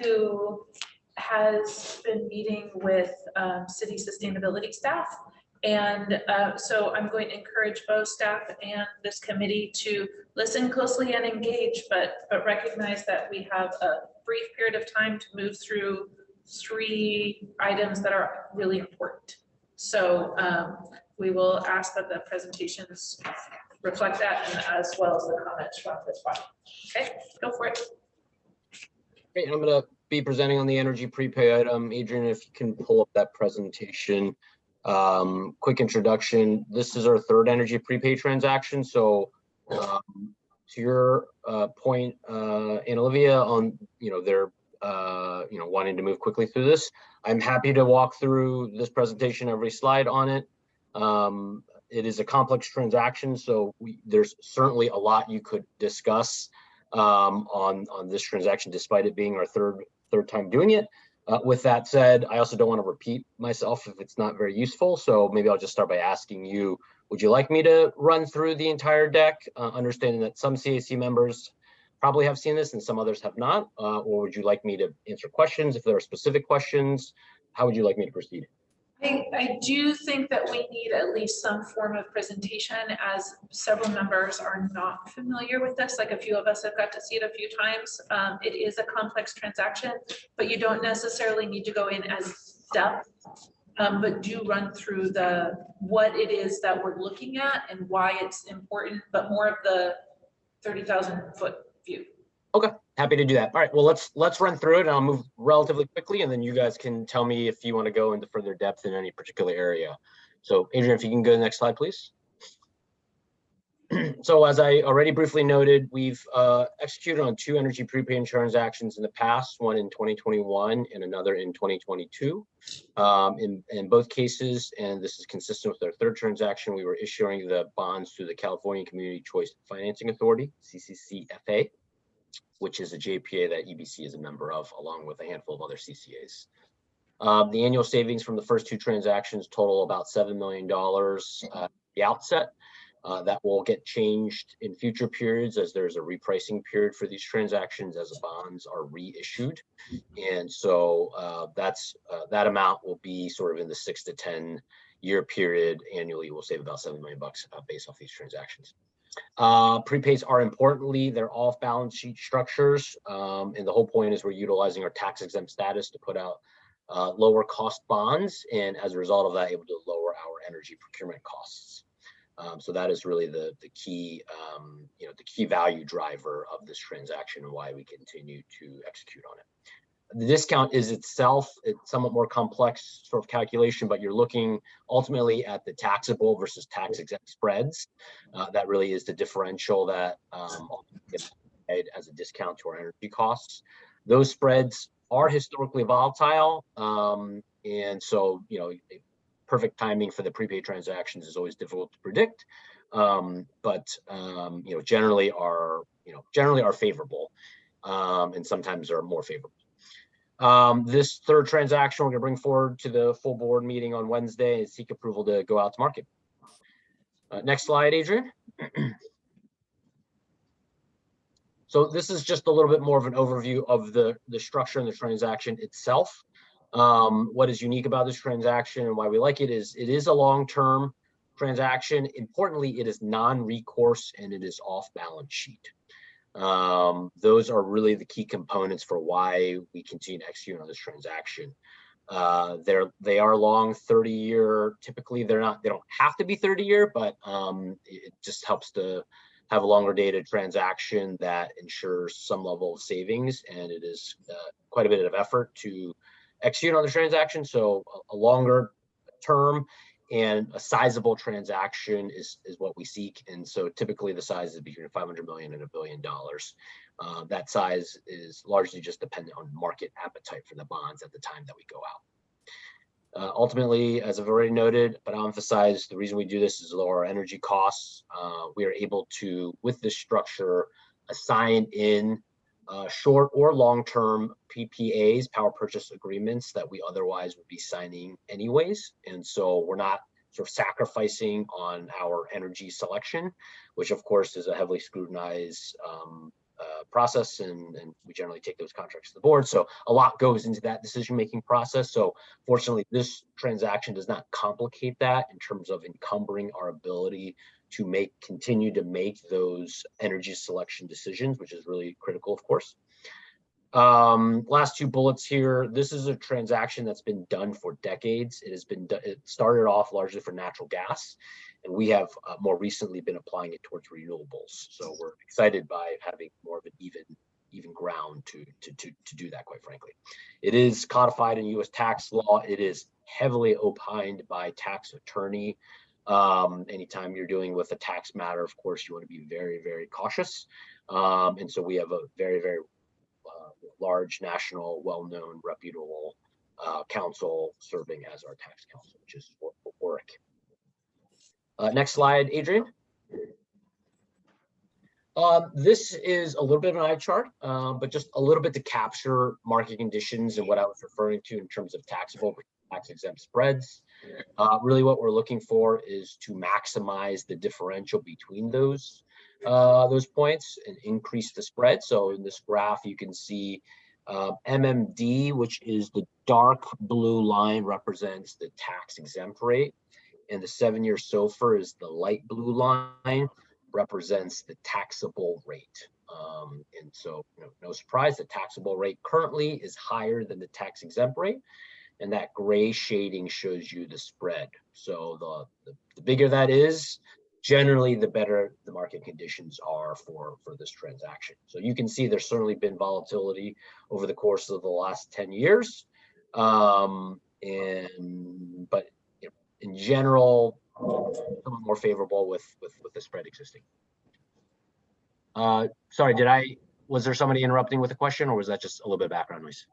who has been meeting with city sustainability staff. And so I'm going to encourage both staff and this committee to listen closely and engage, but recognize that we have a brief period of time to move through 3 items that are really important. So we will ask that the presentations reflect that, and as well as the comments from this body. Okay, go for it. Great, I'm gonna be presenting on the energy prepay item. Adrian, if you can pull up that presentation. Quick introduction. This is our 3rd energy prepay transaction. So to your point, Anna Olivia, on they're wanting to move quickly through this. I'm happy to walk through this presentation, every slide on it. It is a complex transaction, so there's certainly a lot you could discuss on this transaction, despite it being our third time doing it. With that said, I also don't want to repeat myself if it's not very useful. So maybe I'll just start by asking you, would you like me to run through the entire deck, understanding that some CAC members probably have seen this and some others have not? Or would you like me to answer questions if there are specific questions? How would you like me to proceed? I do think that we need at least some form of presentation, as several members are not familiar with this. Like a few of us have got to see it a few times. It is a complex transaction, but you don't necessarily need to go in as depth but do run through what it is that we're looking at and why it's important, but more of the 30,000 foot view. Okay, happy to do that. All right, well, let's run through it and I'll move relatively quickly and then you guys can tell me if you want to go into further depth in any particular area. So Adrian, if you can go to the next slide, please. So as I already briefly noted, we've executed on 2 energy prepaid transactions in the past, one in 2021 and another in 2022. In both cases, and this is consistent with our third transaction, we were issuing the bonds through the California Community Choice Financing Authority, CCCFA, which is a JPA that EBC is a member of, along with a handful of other CCAs. The annual savings from the first 2 transactions total about $7 million at the outset. That will get changed in future periods as there's a repricing period for these transactions as the bonds are reissued. And so that amount will be sort of in the 6 to 10 year period. Annually, we'll save about $7 million based off these transactions. Prepaids are importantly, they're off balance sheet structures. And the whole point is we're utilizing our tax exempt status to put out lower cost bonds. And as a result of that, able to lower our energy procurement costs. So that is really the key, the key value driver of this transaction and why we continue to execute on it. The discount is itself, it's somewhat more complex sort of calculation, but you're looking ultimately at the taxable versus tax exempt spreads. That really is the differential that gets paid as a discount to our energy costs. Those spreads are historically volatile. And so, perfect timing for the prepaid transactions is always difficult to predict, but generally are favorable, and sometimes are more favorable. This third transaction we're going to bring forward to the full board meeting on Wednesday and seek approval to go out to market. Next slide, Adrian. So this is just a little bit more of an overview of the structure and the transaction itself. What is unique about this transaction and why we like it is a long-term transaction. Importantly, it is non-recourse and it is off balance sheet. Those are really the key components for why we continue to execute on this transaction. They are long 30-year. Typically, they don't have to be 30-year, but it just helps to have a longer dated transaction that ensures some level of savings, and it is quite a bit of effort to execute on the transaction. So a longer term and a sizable transaction is what we seek. And so typically the size is between $500 million and $1 billion. That size is largely just dependent on market appetite for the bonds at the time that we go out. Ultimately, as I've already noted, but I'll emphasize the reason we do this is lower our energy costs. We are able to, with this structure, assign in short or long-term PPAs, power purchase agreements, that we otherwise would be signing anyways. And so we're not sort of sacrificing on our energy selection, which of course is a heavily scrutinized process, and we generally take those contracts to the board. So a lot goes into that decision-making process. So fortunately, this transaction does not complicate that in terms of encumbering our ability to continue to make those energy selection decisions, which is really critical, of course. Last 2 bullets here. This is a transaction that's been done for decades. It started off largely for natural gas, and we have more recently been applying it towards renewables. So we're excited by having more of an even ground to do that, quite frankly. It is codified in U.S. tax law. It is heavily opined by tax attorney. Anytime you're dealing with a tax matter, of course, you want to be very, very cautious. And so we have a very, very large national, well-known, reputable counsel serving as our tax counsel, which is Orrick. Next slide, Adrian. This is a little bit of an eye chart, but just a little bit to capture market conditions and what I was referring to in terms of taxable, tax exempt spreads. Really what we're looking for is to maximize the differential between those points and increase the spread. So in this graph, you can see MMD, which is the dark blue line, represents the tax exempt rate, and the 7-year SOFR is the light blue line, represents the taxable rate. And so no surprise, the taxable rate currently is higher than the tax exempt rate. and that gray shading shows you the spread. So the bigger that is, generally the better the market conditions are for this transaction. So you can see there's certainly been volatility over the course of the last 10 years. But you know, in general, somewhat more favorable with the spread existing. Sorry, was there somebody interrupting with a question, or was that just a little bit of background noise?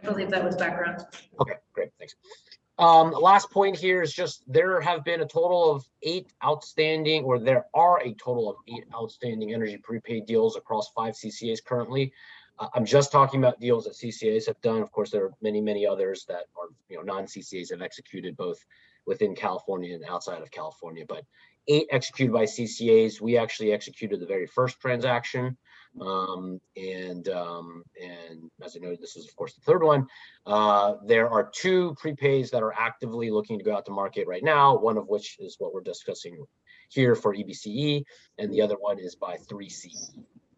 I believe that was background. Okay, great, thanks. Last point here is just there have been a total of 8 outstanding, or there are a total of 8 outstanding energy prepaid deals across 5 CCAs currently. I'm just talking about deals that CCAs have done. Of course, there are many, many others that are, you know, non-CCAs have executed both within California and outside of California, but 8 executed by CCAs. We actually executed the very first transaction. And as I noted, this is of course the third one. There are 2 prepays that are actively looking to go out to market right now, one of which is what we're discussing here for EBCE, and the other one is by 3C.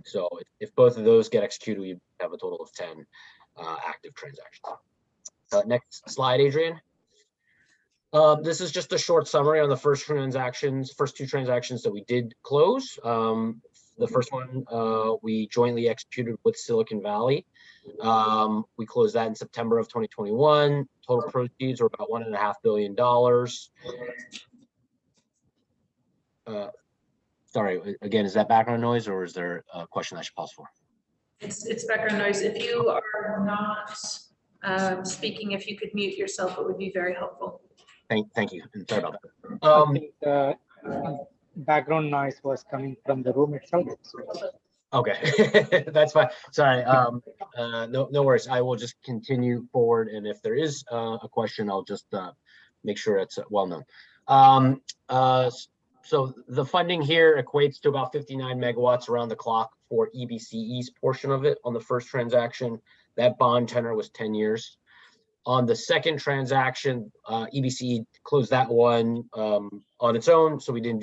So if both of those get executed, we have a total of 10 active transactions. Next slide, Adrian. This is just a short summary on the first 2 transactions that we did close. The first one we jointly executed with Silicon Valley. We closed that in September of 2021. Total proceeds were about $1.5 billion. Sorry, again, is that background noise, or is there a question I should pause for? It's background noise. If you are not speaking, if you could mute yourself, it would be very helpful. Thank you, and sorry about that. I think the background noise was coming from the room itself. Okay, that's fine. Sorry, no worries. I will just continue forward, and if there is a question, I'll just make sure it's well known. So the funding here equates to about 59 megawatts around the clock for EBCE's portion of it on the first transaction. That bond tenor was 10 years. On the second transaction, EBCE closed that one on its own, so we didn't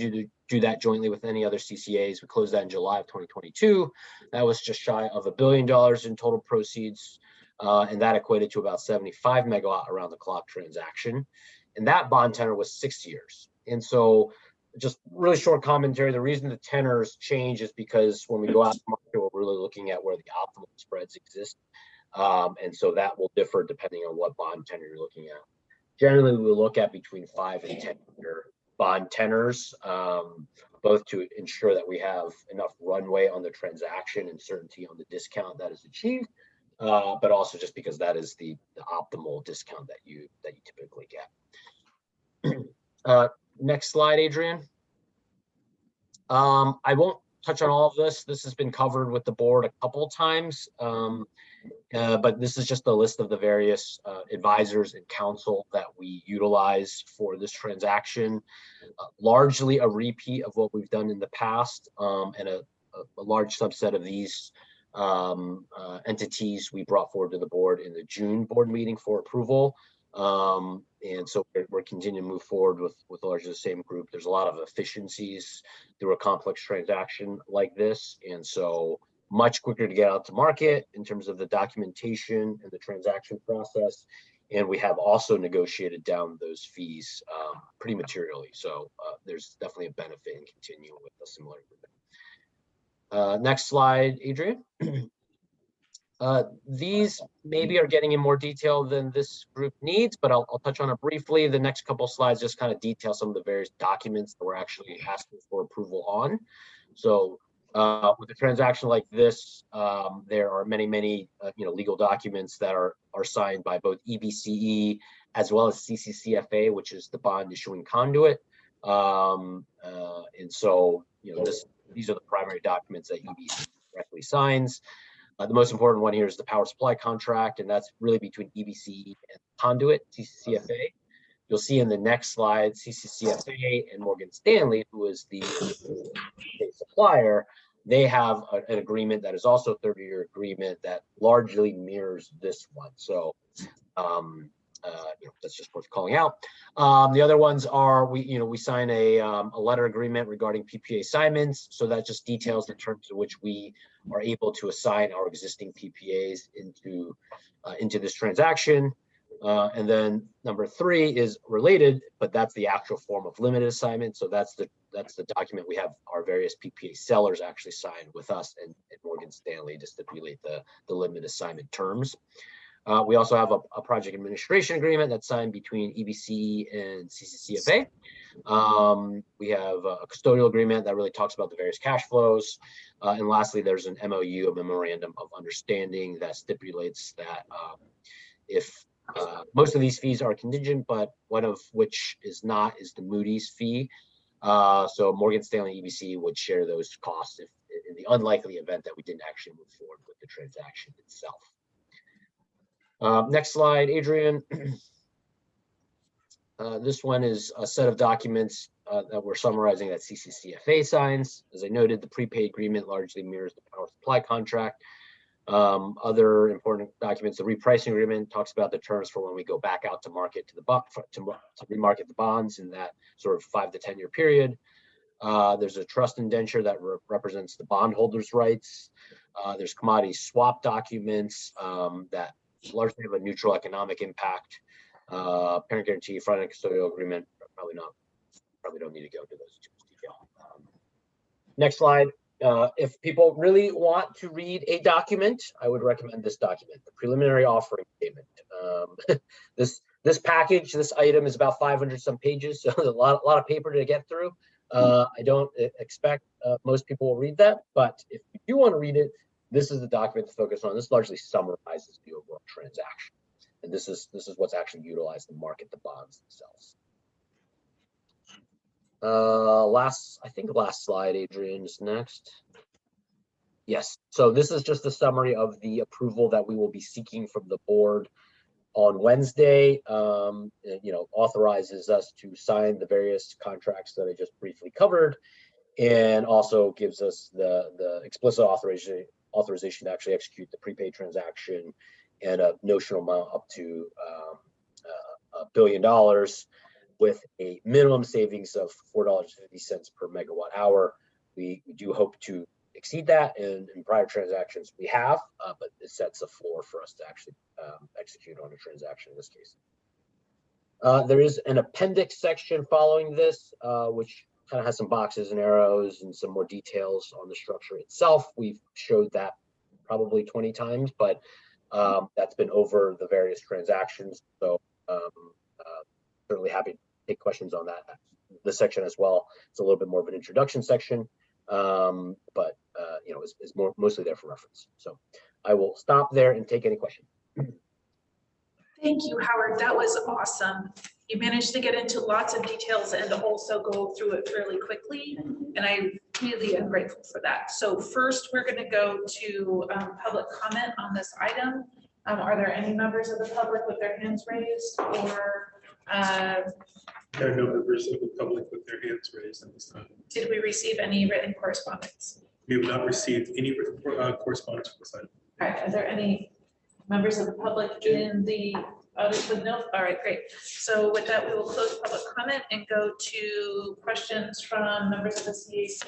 do that jointly with any other CCAs. We closed that in July of 2022. That was just shy of $1 billion in total proceeds, and that equated to about 75 megawatt around the clock transaction. And that bond tenor was 6 years. And so just really short commentary, the reason the tenors change is because when we go out to market, we're really looking at where the optimal spreads exist. And so that will differ depending on what bond tenor you're looking at. Generally, we look at between 5 and 10 year bond tenors, both to ensure that we have enough runway on the transaction and certainty on the discount that is achieved, but also just because that is the optimal discount that you typically get. Next slide, Adrian. I won't touch on all of this. This has been covered with the board a couple of times, but this is just a list of the various advisors and counsel that we utilize for this transaction. Largely a repeat of what we've done in the past, and a large subset of these entities we brought forward to the board in the June board meeting for approval. And so we're continuing to move forward with largely the same group. There's a lot of efficiencies through a complex transaction like this. And so much quicker to get out to market in terms of the documentation and the transaction process. And we have also negotiated down those fees pretty materially. So there's definitely a benefit in continuing with a similar agreement. Next slide, Adrian. These maybe are getting in more detail than this group needs, but I'll touch on it briefly. The next couple slides just kind of detail some of the various documents that we're actually asking for approval on. So with a transaction like this, there are many legal documents that are signed by both EBCE as well as CCCFA, which is the bond issuing conduit. And so these are the primary documents that EBCE directly signs. The most important one here is the power supply contract, and that's really between EBCE and conduit, CCCFA. You'll see in the next slide, CCCFA and Morgan Stanley, who is the supplier, they have an agreement that is also a 30-year agreement that largely mirrors this one. So that's just worth calling out. The other ones are we sign a letter agreement regarding PPA assignments. So that just details the terms in which we are able to assign our existing PPAs into this transaction. And then number 3 is related, but that's the actual form of limited assignment. So that's the document we have our various PPA sellers actually sign with us and Morgan Stanley to stipulate the limited assignment terms. We also have a project administration agreement that's signed between EBCE and CCCFA. We have a custodial agreement that really talks about the various cash flows. And lastly, there's an MOU, a memorandum of understanding, that stipulates that if most of these fees are contingent, but one of which is not, is the Moody's fee. So Morgan Stanley EBC would share those costs if in the unlikely event that we didn't actually move forward with the transaction itself. Next slide, Adrian. This one is a set of documents that we're summarizing that CCCFA signs. As I noted, the prepaid agreement largely mirrors the power supply contract. Other important documents, the repricing agreement talks about the terms for when we go back out to market to remarket the bonds in that sort of 5 to 10 year period. There's a trust indenture that represents the bondholders' rights. There's commodity swap documents that largely have a neutral economic impact. Parent guarantee, front-end custodial agreement, probably don't need to go into those too much detail. Next slide. If people really want to read a document, I would recommend this document, the preliminary offering statement. This package, this item is about 500 some pages, so there's a lot of paper to get through. I don't expect most people will read that, but if you do want to read it, this is the document to focus on. This largely summarizes the overall transaction, and this is what's actually utilized to market the bonds themselves. I think last slide, Adrian, is next. Yes, so this is just a summary of the approval that we will be seeking from the board on Wednesday. Authorizes us to sign the various contracts that I just briefly covered, and also gives us the explicit authorization to actually execute the prepaid transaction and a notional amount up to $1 billion, with a minimum savings of $4.50 per megawatt hour. We do hope to exceed that, and in prior transactions we have, but it sets a floor for us to actually execute on a transaction in this case. There is an appendix section following this, which kind of has some boxes and arrows and some more details on the structure itself. We've showed that probably 20 times, but that's been over the various transactions. So certainly happy to take questions on this section as well. It's a little bit more of an introduction section, but is mostly there for reference. So I will stop there and take any questions. Thank you, Howard. That was awesome. You managed to get into lots of details and also go through it fairly quickly, and I really am grateful for that. So first, we're going to go to public comment on this item. Are there any members of the public with their hands raised, or there are no members of the public with their hands raised at this time. Did we receive any written correspondence? We have not received any written correspondence for this item. All right, are there any members of the public in the audience? No? All right, great. So with that, we will close public comment and go to questions from members of the CAC.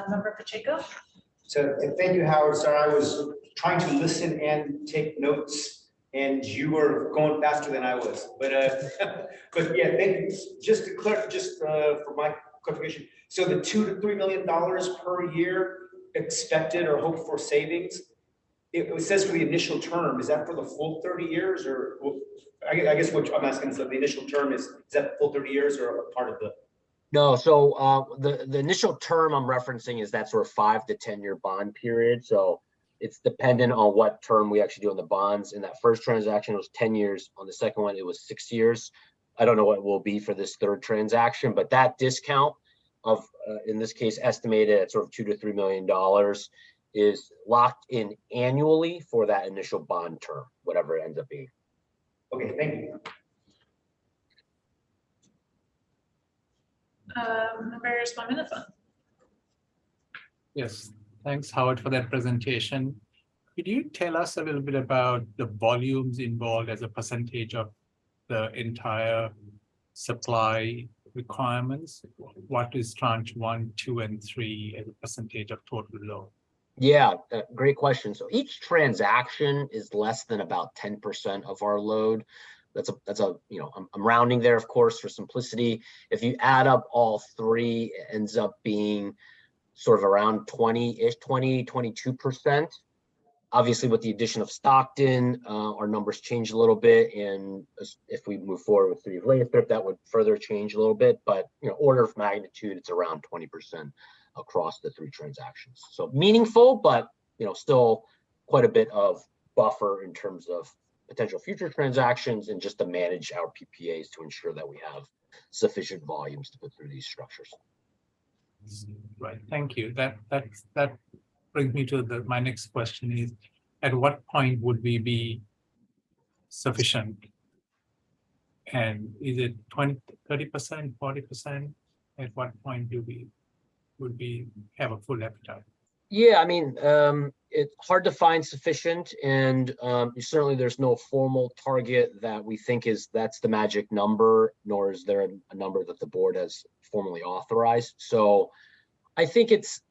Member Pacheco. So thank you, Howard. Sorry, I was trying to listen and take notes, and you were going faster than I was. But but yeah, thank you. Just to for my clarification, so the $2 to $3 million per year expected or hoped for savings, it says for the initial term. Is that for the full 30 years, or I guess what I'm asking is that the initial term is that full 30 years or a part of the? No, so the initial term I'm referencing is that sort of 5 to 10 year bond period. So it's dependent on what term we actually do on the bonds. In that first transaction, it was 10 years. On the second one, it was 6 years. I don't know what it will be for this third transaction, but that discount of, in this case, estimated at sort of $2 to $3 million is locked in annually for that initial bond term, whatever it ends up being. Okay, thank you. Member Swaminathan. Yes, thanks, Howard, for that presentation. Could you tell us a little bit about the volumes involved as a percentage of the entire supply requirements? What is tranche 1, 2, and 3 as a percentage of total load? Yeah, great question. So each transaction is less than about 10% of our load. That's a, you know, I'm rounding there, of course, for simplicity. If you add up all three, it ends up being sort of around 20-ish, 22%. Obviously, with the addition of Stockton, our numbers change a little bit. And if we move forward with City of Lathrop, that would further change a little bit. But, you know, order of magnitude, it's around 20% across the three transactions. So meaningful, but, you know, still quite a bit of buffer in terms of potential future transactions and just to manage our PPAs to ensure that we have sufficient volumes to put through these structures. Right, thank you. That brings me to my next question is, at what point would we be sufficient? And is it 20, 30%, 40%? At what point would we have a full appetite? Yeah, I mean, it's hard to find sufficient, and certainly there's no formal target that we think that's the magic number, nor is there a number that the board has formally authorized. So I think it's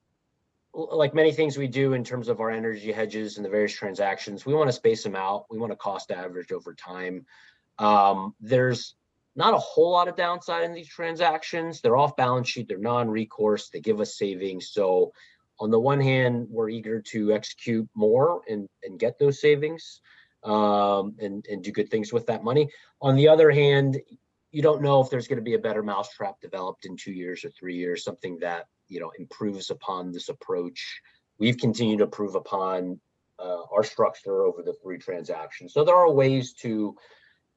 like many things we do in terms of our energy hedges and the various transactions, we want to space them out. We want to cost average over time. There's not a whole lot of downside in these transactions. They're off balance sheet, they're non-recourse, they give us savings. So on the one hand, we're eager to execute more and get those savings and do good things with that money. On the other hand, you don't know if there's going to be a better mousetrap developed in 2 years or 3 years, something that, you know, improves upon this approach. We've continued to improve upon our structure over the three transactions. So there are ways to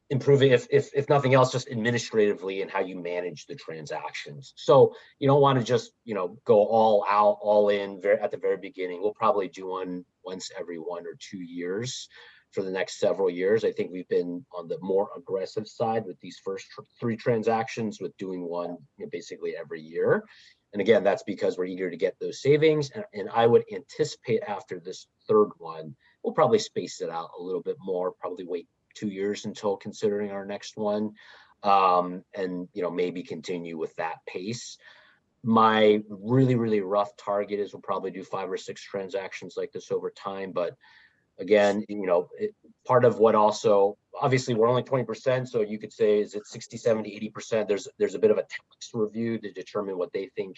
improve it, if nothing else, just administratively and how you manage the transactions. So you don't want to just, you know, go all out, all in at the very beginning. We'll probably do one once every 1 or 2 years for the next several years. I think we've been on the more aggressive side with these first three transactions, with doing one, you know, basically every year. And again, that's because we're eager to get those savings. And I would anticipate after this third one, we'll probably space it out a little bit more, probably wait 2 years until considering our next one, and, you know, maybe continue with that pace. My really rough target is we'll probably do 5 or 6 transactions like this over time. But again, you know, part of what also, obviously we're only 20%, so you could say, is it 60, 70, 80%? There's a bit of a tax review to determine what they think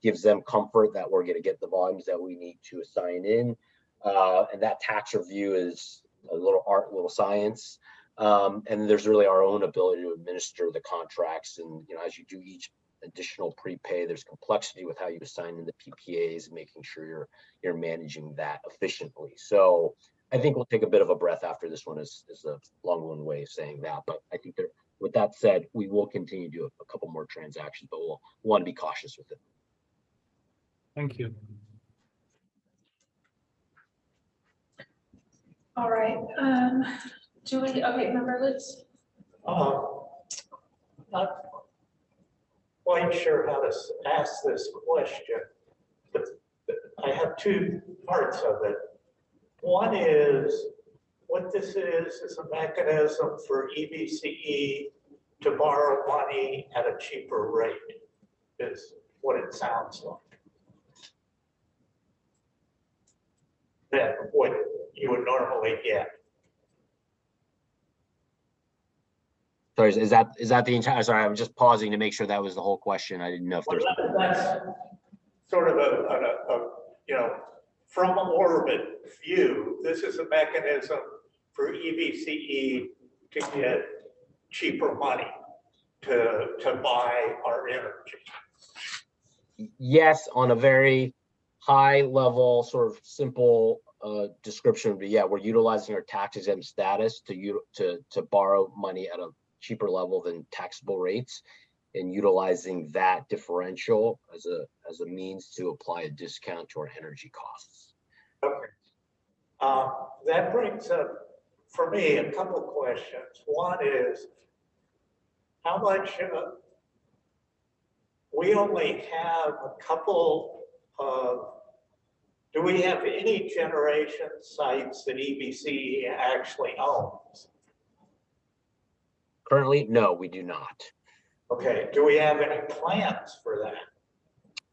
gives them comfort that we're going to get the volumes that we need to assign in. And that tax review is a little art, little science. And there's really our own ability to administer the contracts. And, you know, as you do each additional prepay, there's complexity with how you assign in the PPAs, making sure you're managing that efficiently. So I think we'll take a bit of a breath after this one is a long way of saying that. But I think with that said, we will continue to do a couple more transactions, but we'll want to be cautious with it. Thank you. All right, Julie, okay, Member Lutz? Not quite sure how to ask this question, but I have 2 parts of it. One is, what this is a mechanism for EBCE to borrow money at a cheaper rate, is what it sounds like. Than what you would normally get. Sorry, is that the entire, sorry, I'm just pausing to make sure that was the whole question. I didn't know if there's. That's sort of a you know, from orbit view, this is a mechanism for EBCE to get cheaper money to buy our energy. Yes, on a very high level, sort of simple description, but yeah, we're utilizing our tax exempt status to borrow money at a cheaper level than taxable rates, and utilizing that differential as a means to apply a discount to our energy costs. Okay. That brings up, for me, a couple of questions. One is, how much, we only have a couple of, do we have any generation sites that EBC actually owns? currently, no, we do not. Okay, do we have any plans for that?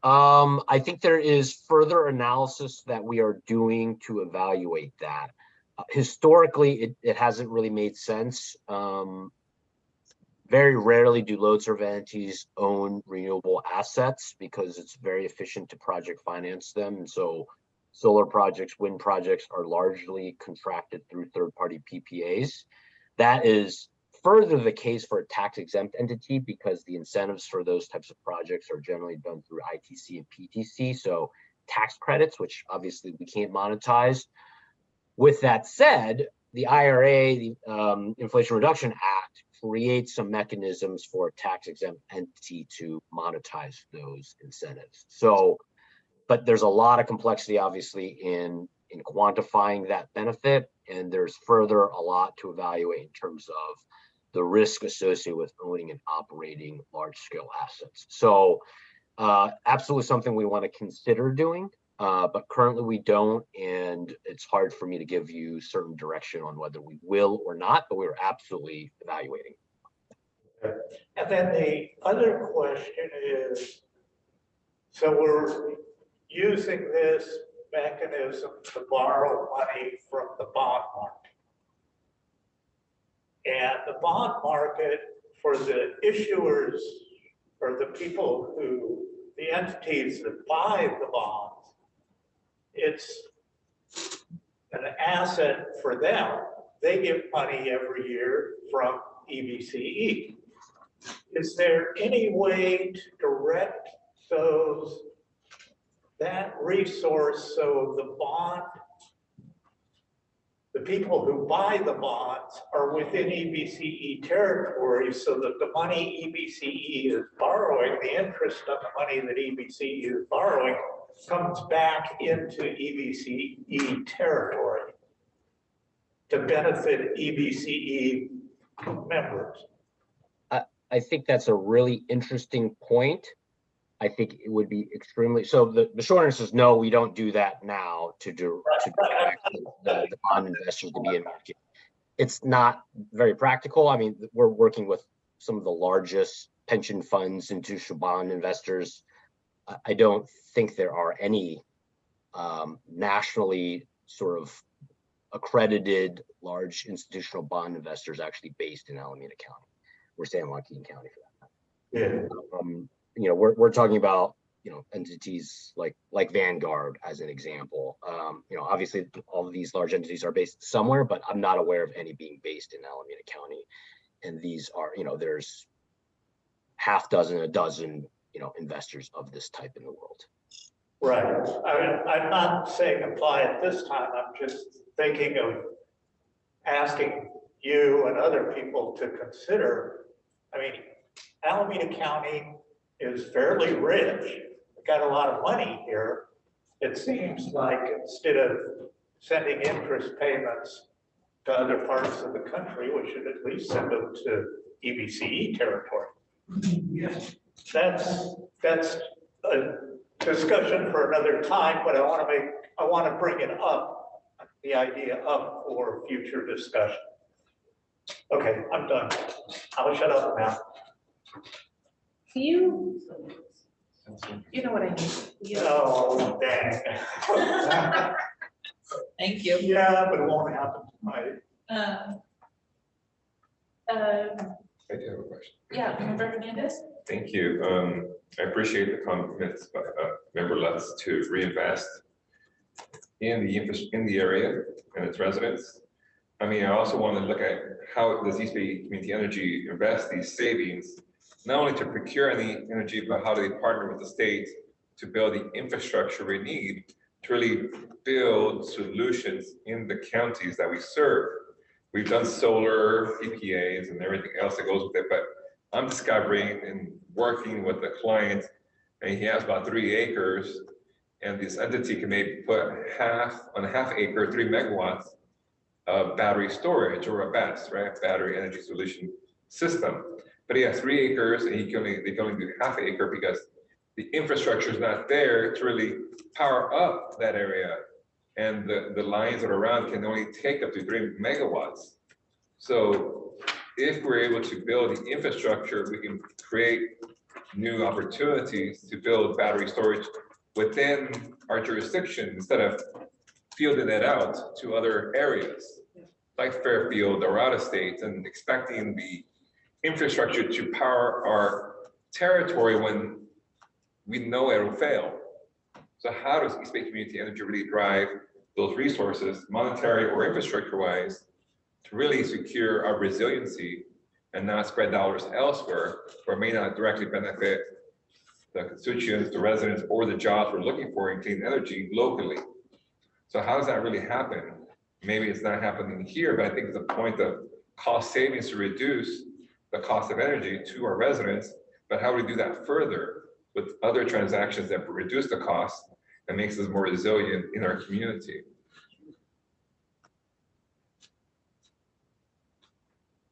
I think there is further analysis that we are doing to evaluate that. Historically, it hasn't really made sense. Very rarely do load serve entities own renewable assets because it's very efficient to project finance them. And so solar projects, wind projects are largely contracted through third-party PPAs. That is further the case for a tax exempt entity because the incentives for those types of projects are generally done through ITC and PTC. So tax credits, which obviously we can't monetize. With that said, the IRA, the Inflation Reduction Act, creates some mechanisms for a tax exempt entity to monetize those incentives. So, but there's a lot of complexity, obviously, in quantifying that benefit. And there's further a lot to evaluate in terms of the risk associated with owning and operating large scale assets. So absolutely something we want to consider doing, but currently we don't. And it's hard for me to give you certain direction on whether we will or not, but we're absolutely evaluating. And then the other question is, so we're using this mechanism to borrow money from the bond market. And the bond market for the issuers or the people who, the entities that buy the bonds, it's an asset for them. They get money every year from EBCE. Is there any way to direct that resource so the bond, the people who buy the bonds are within EBCE territory so that the money EBCE is borrowing, the interest on the money that EBCE is borrowing comes back into EBCE territory to benefit EBCE members? I think that's a really interesting point. I think it would be extremely, so the short answer is no, we don't do that now to direct the bond investors to be in market. It's not very practical. I mean, we're working with some of the largest pension funds, institutional bond investors. I don't think there are any nationally sort of accredited large institutional bond investors actually based in Alameda County. We're San Joaquin County for that. Yeah. You know, we're talking about, you know, entities like Vanguard as an example. You know, obviously all of these large entities are based somewhere, but I'm not aware of any being based in Alameda County. And these are, you know, there's half dozen, a dozen, you know, investors of this type in the world. Right. I mean, I'm not saying apply it this time. I'm just thinking of asking you and other people to consider. I mean, Alameda County is fairly rich. We've got a lot of money here. It seems like instead of sending interest payments to other parts of the country, we should at least send them to EBCE territory. Yes. That's a discussion for another time, but I want to bring it up, the idea up for future discussion. Okay, I'm done. I'll shut up now. You know what I mean. Oh, dang. Thank you. Yeah, but it won't happen tonight. I do have a question. Yeah, Member Hernandez? Thank you. I appreciate the comments by Member Lutz to reinvest in the area and its residents. I mean, I also want to look at how does East Bay Community Energy invest these savings, not only to procure any energy, but how do they partner with the state to build the infrastructure we need to really build solutions in the counties that we serve. We've done solar, PPAs, and everything else that goes with it, but I'm discovering and working with the client, and he has about 3 acres, and this entity can maybe put on a half acre, 3 megawatts of battery storage, or a BESS, right? Battery energy solution system. But he has 3 acres, and they can only do half acre because the infrastructure is not there to really power up that area. And the lines that are around can only take up to 3 megawatts. So if we're able to build the infrastructure, we can create new opportunities to build battery storage within our jurisdiction instead of fielding that out to other areas like Fairfield or out of state and expecting the infrastructure to power our territory when we know it will fail. So how does East Bay Community Energy really drive those resources, monetary or infrastructure wise, to really secure our resiliency and not spread dollars elsewhere where it may not directly benefit the constituents, the residents, or the jobs we're looking for in clean energy locally? So how does that really happen? Maybe it's not happening here, but I think it's a point of cost savings to reduce the cost of energy to our residents. But how do we do that further with other transactions that reduce the cost and makes us more resilient in our community?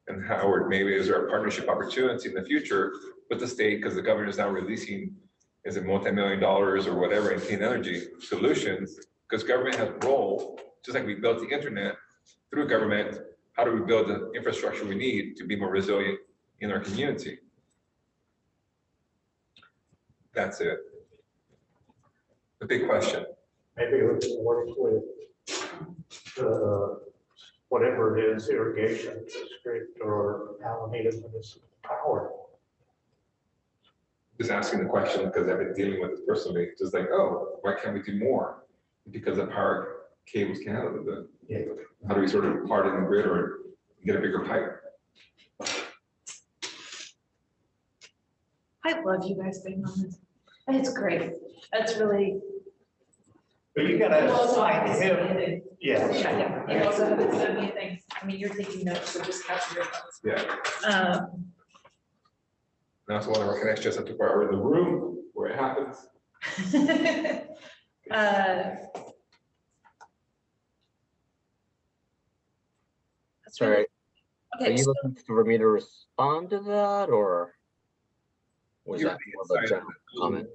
And Howard, maybe is there a partnership opportunity in the future with the state because the governor is now releasing, is it multi-million dollars or whatever in clean energy solutions? Because government has a role, just like we built the internet through government. How do we build the infrastructure we need to be more resilient in our community? That's it. The big question. Maybe we can work with whatever it is, irrigation district or Alameda Municipal Power. Just asking the question because I've been dealing with it personally, just like, oh, why can't we do more? Because the power cables can't handle it. Yeah. How do we sort of harden the grid or get a bigger pipe? I love you guys being on this. It's great. That's really. But you gotta You also find have to him. submit it. Yeah. Yeah, you also have to send me things. I mean, you're taking notes, so just capture your notes. Yeah. And I also want to recognize just at the bar in the room where it happens. That's really, Sorry, are okay, you so looking for me to respond to that, or was You're that more of a general comment?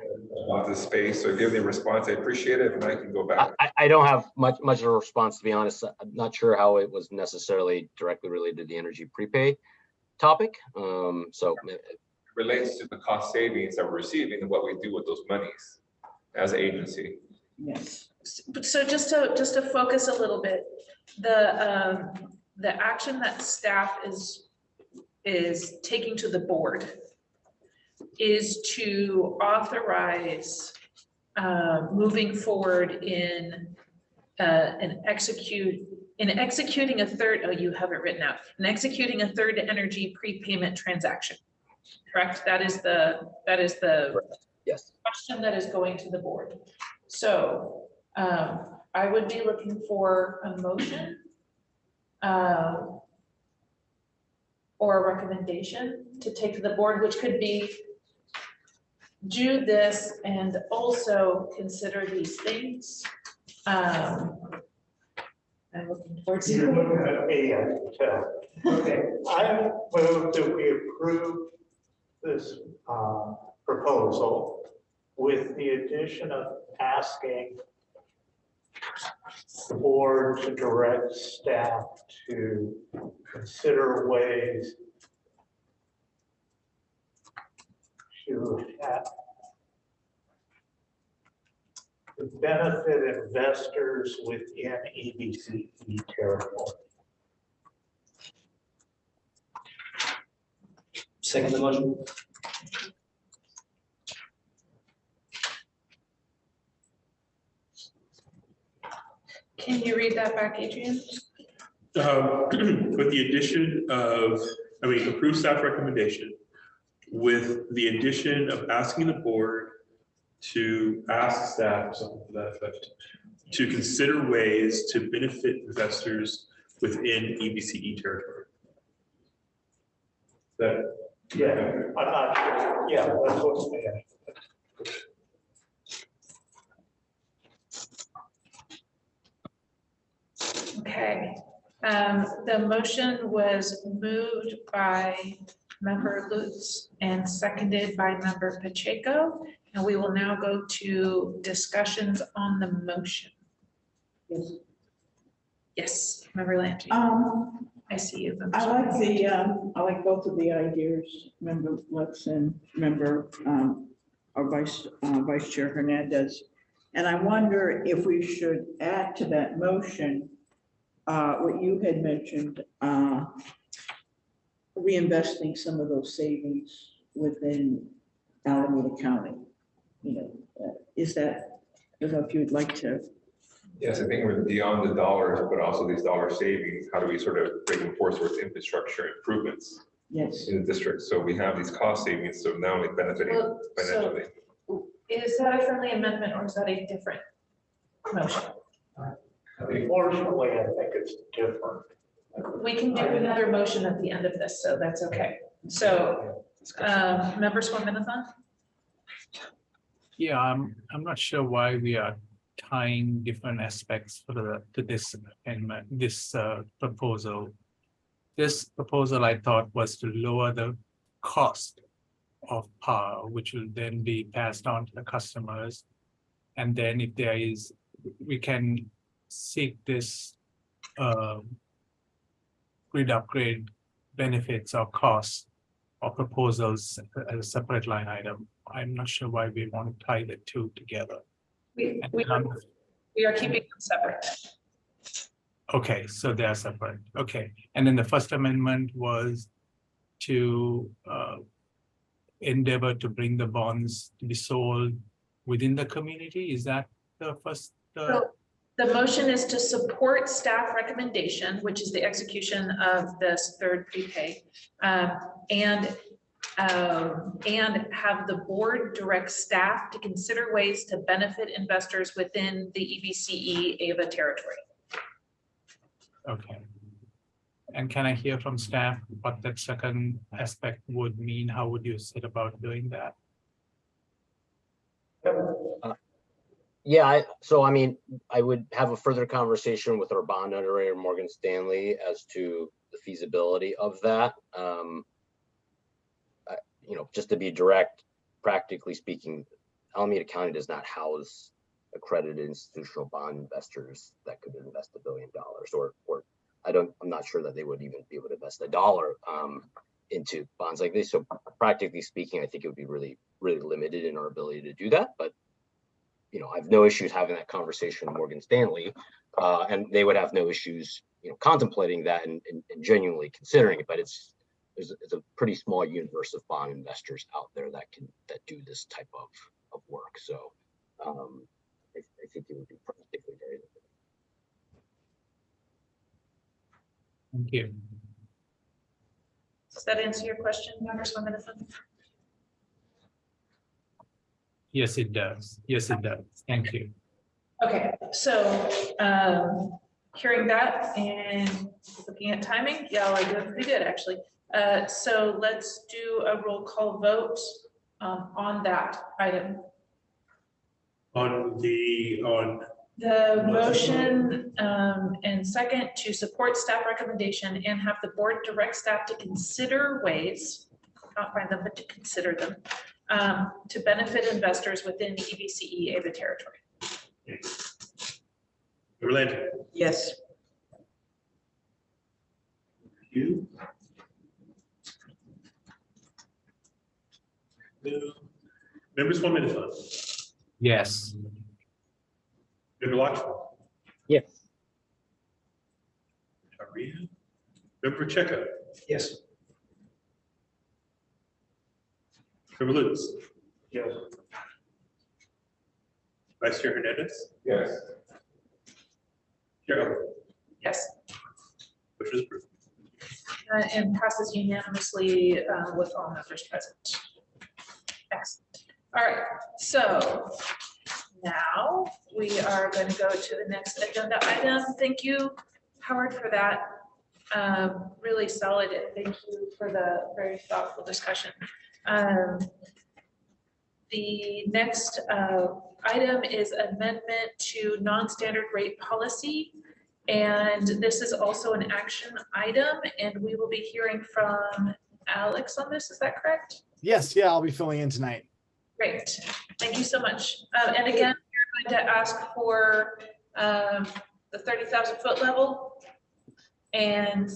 About the space, so if you have any response, I appreciate it, and I can go back. I don't have much of a response, to be honest. I'm not sure how it was necessarily directly related to the energy prepay topic. So It relates to the cost savings that we're receiving and what we do with those monies as an agency. Yes. so just to focus a little bit, the action that staff is taking to the board is to authorize moving forward in executing a third, oh, you have it written out, in executing a third energy prepayment transaction. Correct? That is the yes. question that is going to the board. So I would be looking for a motion or a recommendation to take to the board, which could be do this and also consider these things. I'm looking forward to. You're looking at me, I can tell. Okay, I move that we approve this proposal with the addition of asking the board to direct staff to consider ways to benefit investors within EBCE territory. Second the motion. Can you read that back, Adrian? With the addition of, approve staff recommendation with the addition of asking the board to ask staff, or something to that effect, to consider ways to benefit investors within EBCE territory. Yeah, I'm not sure. Yeah, that's what's there. Okay, the motion was moved by member Lutz and seconded by member Pacheco. And we will now go to discussions on the motion. Yes. Yes. Member Langy, Um, I see you. I like both of the ideas, Member Lutz and Member, our Vice Chair Hernandez. And I wonder if we should add to that motion, what you had mentioned, reinvesting some of those savings within Alameda County. You know, is that, I don't know if you'd like to. Yes, I think we're beyond the dollars, but also these dollar savings, how do we sort of bring them forth towards infrastructure improvements Yes. in the district? So we have these cost savings, so now we're benefiting Well, so- financially. Is that a friendly amendment or is that a different motion? Unfortunately, I think it's different. We can do another motion at the end of this, so that's okay. So, Member Swaminathan? Yeah, I'm not sure why we are tying different aspects to this amendment, this proposal. This proposal, I thought, was to lower the cost of power, which will then be passed on to the customers. And then if there is, we can seek this grid upgrade benefits or costs or proposals as a separate line item. I'm not sure why we want to tie the two together. We are keeping them separate. Okay, so they are separate. Okay, and then the first amendment was to endeavor to bring the bonds to be sold within the community. Is that the first? So the motion is to support staff recommendation, which is the execution of this third prepay, and have the board direct staff to consider ways to benefit investors within the EBCE AVA territory. Okay. And can I hear from staff what that second aspect would mean? How would you set about doing that? Yeah, so I mean, I would have a further conversation with our bond underwriter, Morgan Stanley, as to the feasibility of that. You know, just to be direct, practically speaking, Alameda County does not house accredited institutional bond investors that could invest $1 billion, or I'm not sure that they would even be able to invest $1 into bonds like this. So practically speaking, I think it would be really, really limited in our ability to do that. But you know, I have no issues having that conversation with Morgan Stanley, and they would have no issues, you know, contemplating that and genuinely considering it. But it's a pretty small universe of bond investors out there that do this type of work. So I think it would be practically very limited. Thank you. Does that answer your question, Member Swaminathan? Yes, it does. Yes, it does. Thank you. Okay, so hearing that and looking at timing, yeah, we're doing pretty good actually. So let's do a roll call vote on that item. On the motion and second to support staff recommendation and have the board direct staff to consider ways, not find them, but to consider them, to benefit investors within the EBCE AVA territory. Orlando. Yes. You. Member Swaminathan. Yes. Member Lakshman. Yes. Maria. Member Pacheco. Yes. Member Lutz. Yes. Vice Chair Hernandez. Yes. Chair Elder. Yes, Motion is approved. and passes unanimously with all members present. Excellent. All right, so now we are going to go to the next agenda item. Thank you, Howard, for that. Really solid. Thank you for the very thoughtful discussion. The next item is amendment to non-standard rate policy. And this is also an action item, and we will be hearing from Alex on this. Is that correct? Yes, yeah, I'll be filling in tonight. Great. Thank you so much. And again, you're going to ask for the 30,000 foot level. And,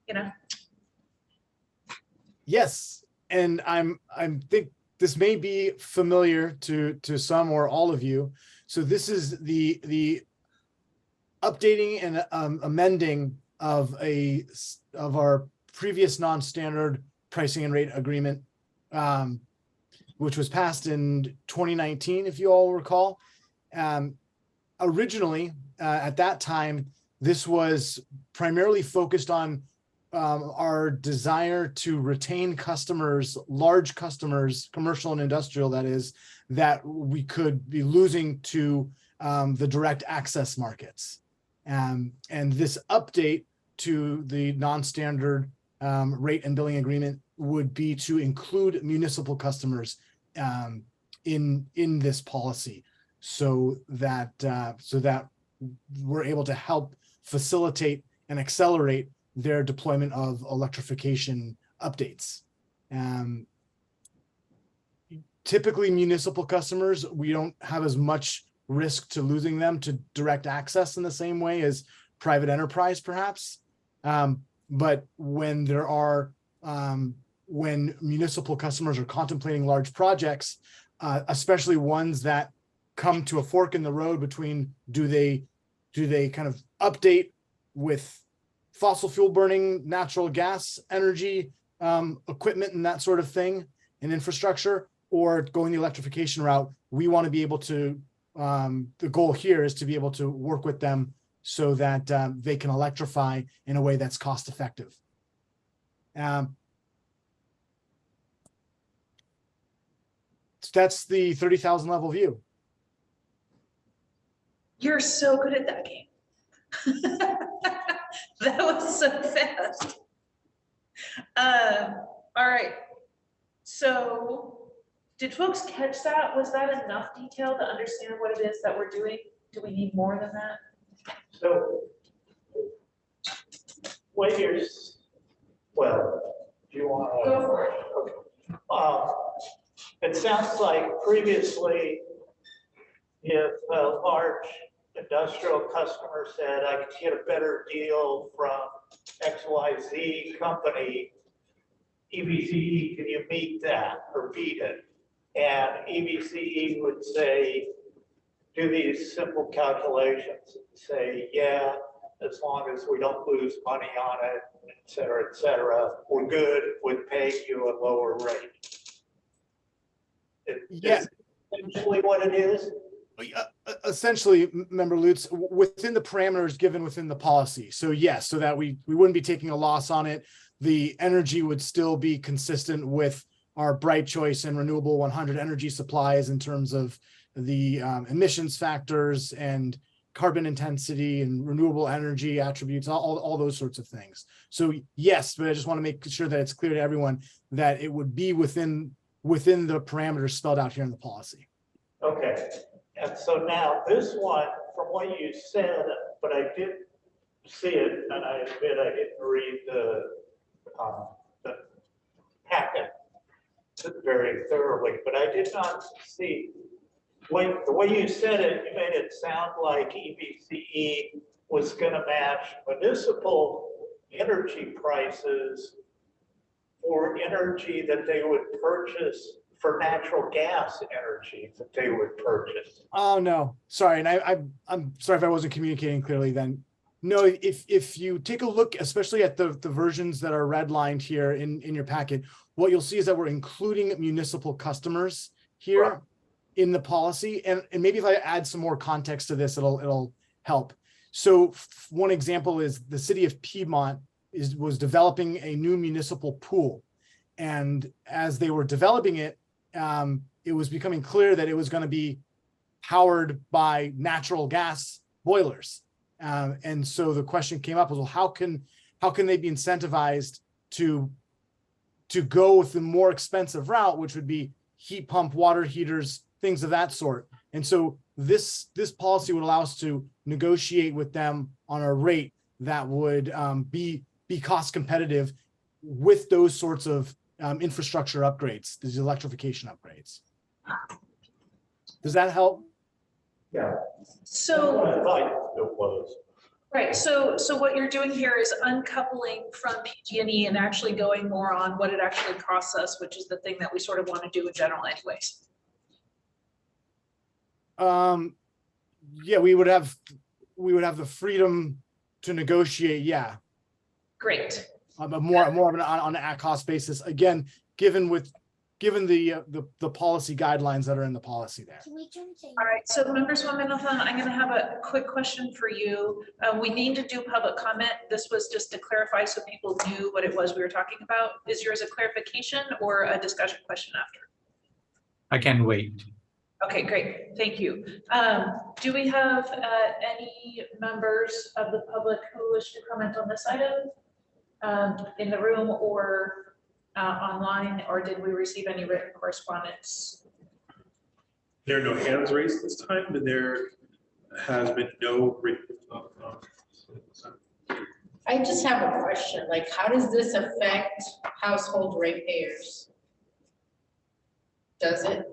you know, Yes, and I'm think this may be familiar to some or all of you. So this is the updating and amending of our previous non-standard pricing and rate agreement, which was passed in 2019, if you all recall. Originally, at that time, this was primarily focused on our desire to retain customers, large customers, commercial and industrial, that is, that we could be losing to the direct access markets. And this update to the non-standard rate and billing agreement would be to include municipal customers in this policy, so that we're able to help facilitate and accelerate their deployment of electrification updates. Typically, municipal customers, we don't have as much risk to losing them to direct access in the same way as private enterprise, perhaps. But when there are, when municipal customers are contemplating large projects, especially ones that come to a fork in the road between do they kind of update with fossil fuel burning natural gas energy equipment and that sort of thing and infrastructure, or going the electrification route, we want to be able to, the goal here is to be able to work with them so that they can electrify in a way that's cost effective. That's the 30,000 level view. you're so good at that game. That was so fast. All right. So did folks catch that? Was that enough detail to understand what it is that we're doing? Do we need more than that? So, what here's, well, do you want to? Go for it. Okay. It sounds like previously, if a large industrial customer said, I could get a better deal from XYZ company, EBCE, can you meet that or beat it? And EBCE would say, do these simple calculations and say, yeah, as long as we don't lose money on it, et cetera, we're good with paying you a lower rate. Yeah. Essentially what it is. Essentially, Member Lutz, within the parameters given within the policy. So yes, so that we wouldn't be taking a loss on it. The energy would still be consistent with our Bright Choice and Renewable 100 energy supplies in terms of the emissions factors and carbon intensity and renewable energy attributes, all those sorts of things. So yes, but I just want to make sure that it's clear to everyone that it would be within the parameters spelled out here in the policy. Okay, and so now this one, from what you said, but I did see it, and I admit I didn't read the packet very thoroughly, but I did not see, the way you said it, you made it sound like EBCE was going to match municipal energy prices for energy that they would purchase, for natural gas energy that they would purchase. Oh, no, sorry. And I'm sorry if I wasn't communicating clearly then. No, if you take a look, especially at the versions that are redlined here in your packet, what you'll see is that we're including municipal customers here. Right. In the policy. And maybe if I add some more context to this, it'll help. So one example is the city of Piedmont was developing a new municipal pool. And as they were developing it, it was becoming clear that it was going to be powered by natural gas boilers. And so the question came up was, well, how can they be incentivized to go with the more expensive route, which would be heat pump, water heaters, things of that sort. And so this policy would allow us to negotiate with them on a rate that would be cost competitive with those sorts of infrastructure upgrades, these electrification upgrades. Does that help? Yeah. So I thought it was. Right, so what you're doing here is uncoupling from PG&E and actually going more on what it actually costs us, which is the thing that we sort of want to do in general anyways. Yeah, we would have the freedom to negotiate. Yeah, Great. more of an on an at-cost basis. Again, given the policy guidelines that are in the policy there. All right, so Member Swaminathan, I'm going to have a quick question for you. We need to do public comment. This was just to clarify so people knew what it was we were talking about. Is yours a clarification or a discussion question after? I can wait. Okay, great. Thank you. Do we have any members of the public who wish to comment on this item in the room or online, or did we receive any written correspondence? There are no hands raised this time, and there has been no written. I just have a question, like, how does this affect household ratepayers? Does it?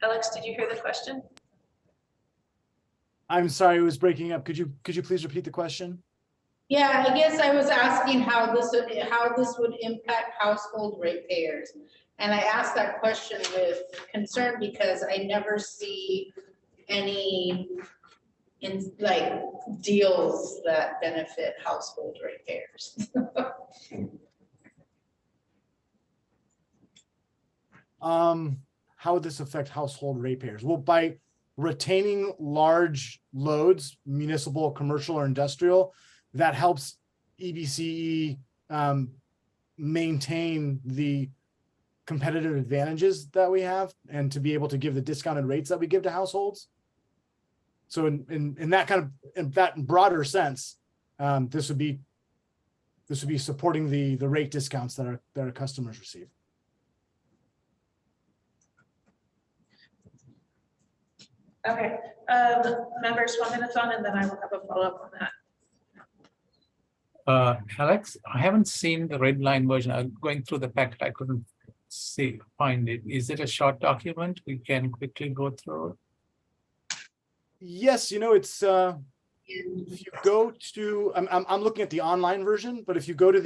Alex, did you hear the question? I'm sorry, it was breaking up. Could you please repeat the question? Yeah, I guess I was asking how this would impact household ratepayers. And I asked that question with concern because I never see any deals that benefit household ratepayers. How would this affect household ratepayers? Well, by retaining large loads, municipal, commercial, or industrial, that helps EBCE maintain the competitive advantages that we have and to be able to give the discounted rates that we give to households. So in that broader sense, this would be supporting the rate discounts that our customers receive. Okay, Member Swaminathan, and then I will have a follow-up on that. Alex, I haven't seen the red line version. I'm going through the packet. I couldn't find it. Is it a short document? We can quickly go through. Yes, it's if you go to I'm looking at the online version, but if you go to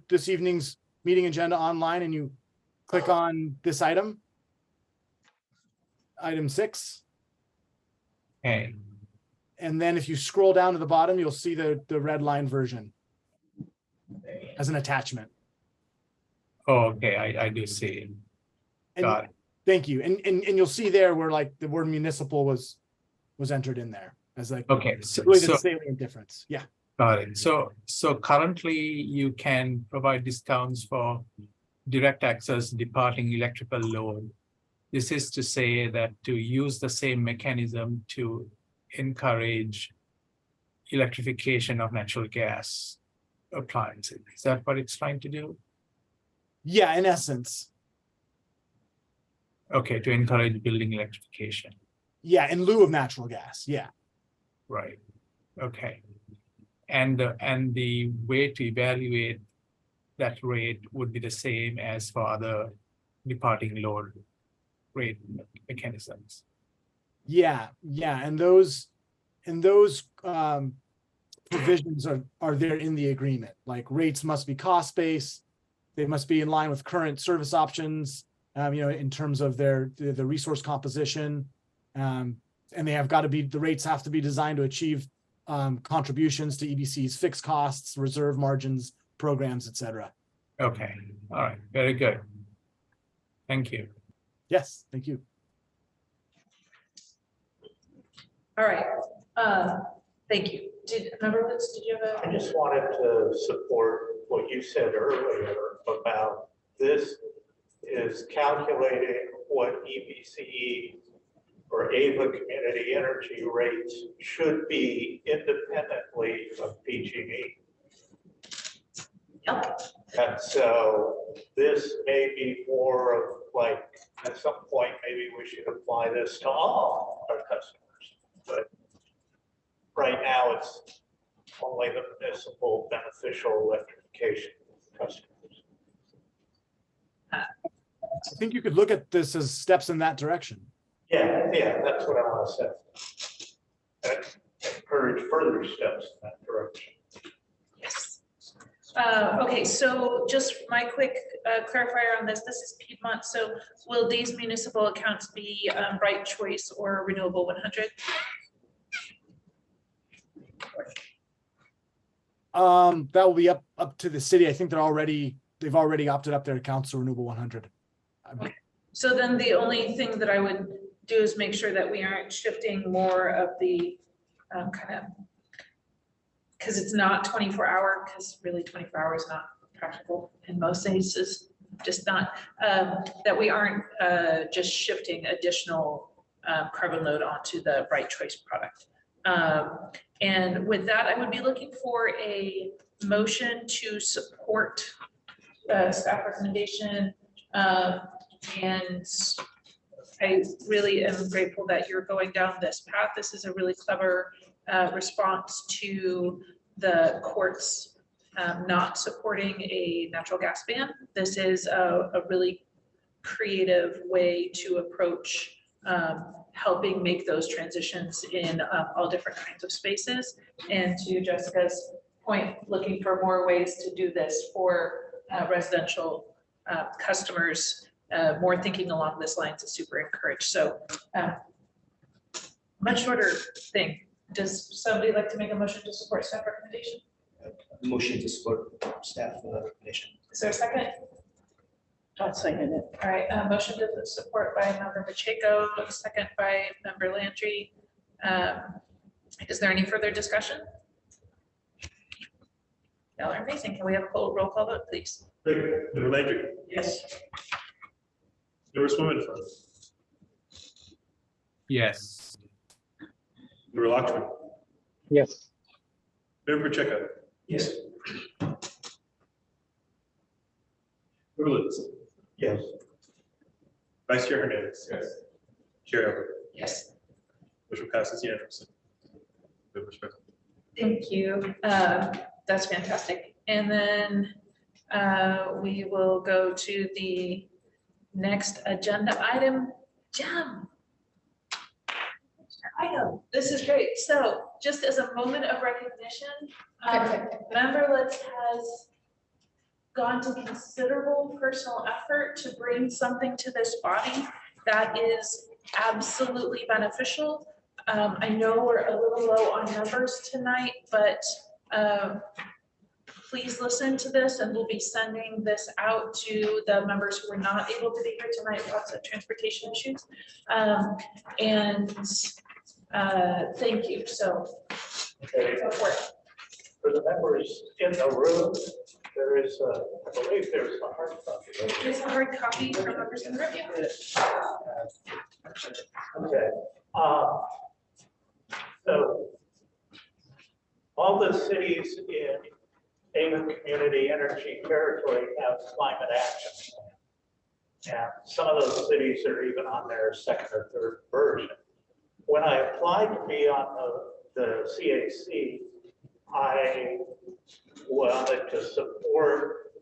this evening's meeting agenda online and you click on this item 6. Okay. And then if you scroll down to the bottom, you'll see the red line version as an attachment. Oh, okay, I do see it. And Got it. thank you. And you'll see there where like the word municipal was entered in there as like Okay, really the salient difference. Yeah. Got it. So currently you can provide discounts for direct access departing electrical load. This is to say that to use the same mechanism to encourage electrification of natural gas appliances. Is that what it's trying to do? Yeah, in essence. Okay, to encourage building electrification. Yeah, in lieu of natural gas. Yeah. Right. Okay. And the way to evaluate that rate would be the same as for other departing load rate mechanisms. Yeah, and those provisions are there in the agreement. Like rates must be cost-based, they must be in line with current service options, in terms of the resource composition, and the rates have to be designed to achieve contributions to EBC's fixed costs, reserve margins, programs, etc. Okay, all right, very good. Thank you. Yes, thank you. All right, thank you. Member Woods, did you have I just wanted to support what you said earlier about this is calculating what EBCE or AVA community energy rates should be independently of PG&E. Yep. And so this may be more of like, at some point, maybe we should apply this to all our customers. But right now, it's only the municipal beneficial electrification customers. I think you could look at this as steps in that direction. Yeah, that's what I want to say. And encourage further steps in that direction. Yes. Okay, so just my quick clarifier on this is Piedmont. So will these municipal accounts be Right Choice or Renewable 100? That will be up to the city. I think they've already opted up their accounts to Renewable 100. So then the only thing that I would do is make sure that we aren't shifting more of the kind of, because it's not 24-hour, because really 24 hours is not practical in most cases, just not, that we aren't just shifting additional carbon load onto the Right Choice product. And with that, I would be looking for a motion to support staff recommendation. And I really am grateful that you're going down this path. This is a really clever response to the courts not supporting a natural gas ban. This is a really creative way to approach helping make those transitions in all different kinds of spaces. And to Jessica's point, looking for more ways to do this for residential customers, more thinking along this lines is super encouraged. So much shorter thing. Does somebody like to make a motion to support staff recommendation? Motion to support staff recommendation. Is there a second? I'll second it. All right, motion to support by member Pacheco, second by member Landry. Is there any further discussion? Y'all are amazing. Can we have a roll call vote, please? Member Landry. Yes. Member Swimmington. Yes. Member Lockwood. Yes. Member Pacheco. Yes. Member Lewis. Yes. Vice Chair Hernandez. Yes. Chair Everett. Yes. Motion passes unanimously. Members present. Thank you. That's fantastic. And then we will go to the next agenda item. Jim. This is great. So just as a moment of recognition, Member Litz has gone to considerable personal effort to bring something to this body that is absolutely beneficial. I know we're a little low on numbers tonight, but please listen to this, and we'll be sending this out to the members who were not able to be here tonight, lots of transportation issues. Thank you. So Okay. For the members in the room, there is, I believe there's a hard copy. right? here's a hard copy for members in the room. Okay. So all the cities in Avon Community Energy Territory have climate action plans. And some of those cities are even on their second or third version. When I applied to be on the CAC, I wanted to support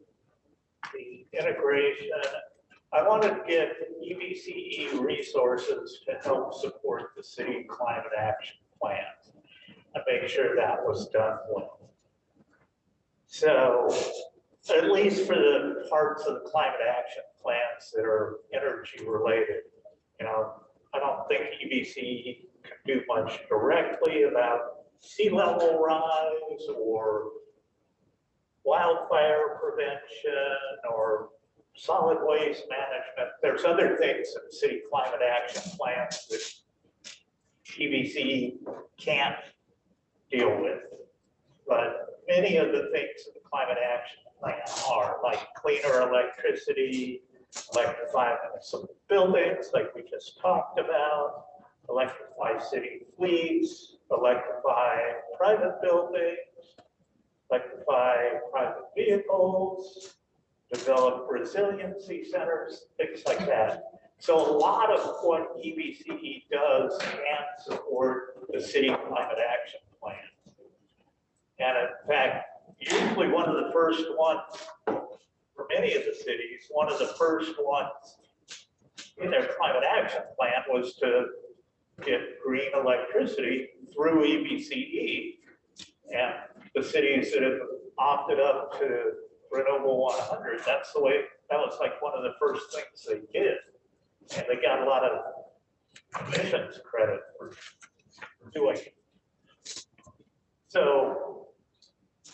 the integration. I wanted to get EBCE resources to help support the city climate action plans and make sure that was done well. So at least for the parts of the climate action plans that are energy related, you know, I don't think EBCE can do much directly about sea level rise or wildfire prevention or solid waste management. There's other things in city climate action plans that EBCE can't deal with. But many of the things in the climate action plan are like cleaner electricity, electrify municipal buildings like we just talked about, electrify city fleets, electrify private buildings, electrify private vehicles, develop resiliency centers, things like that. So a lot of what EBCE does can support the city climate action plan. And in fact, usually one of the first ones, for many of the cities, one of the first ones in their climate action plan was to get green electricity through EBCE. And the cities that have opted up to Renewable 100, that's the way, that was like one of the first things they did. And they got a lot of emissions credit for doing it. So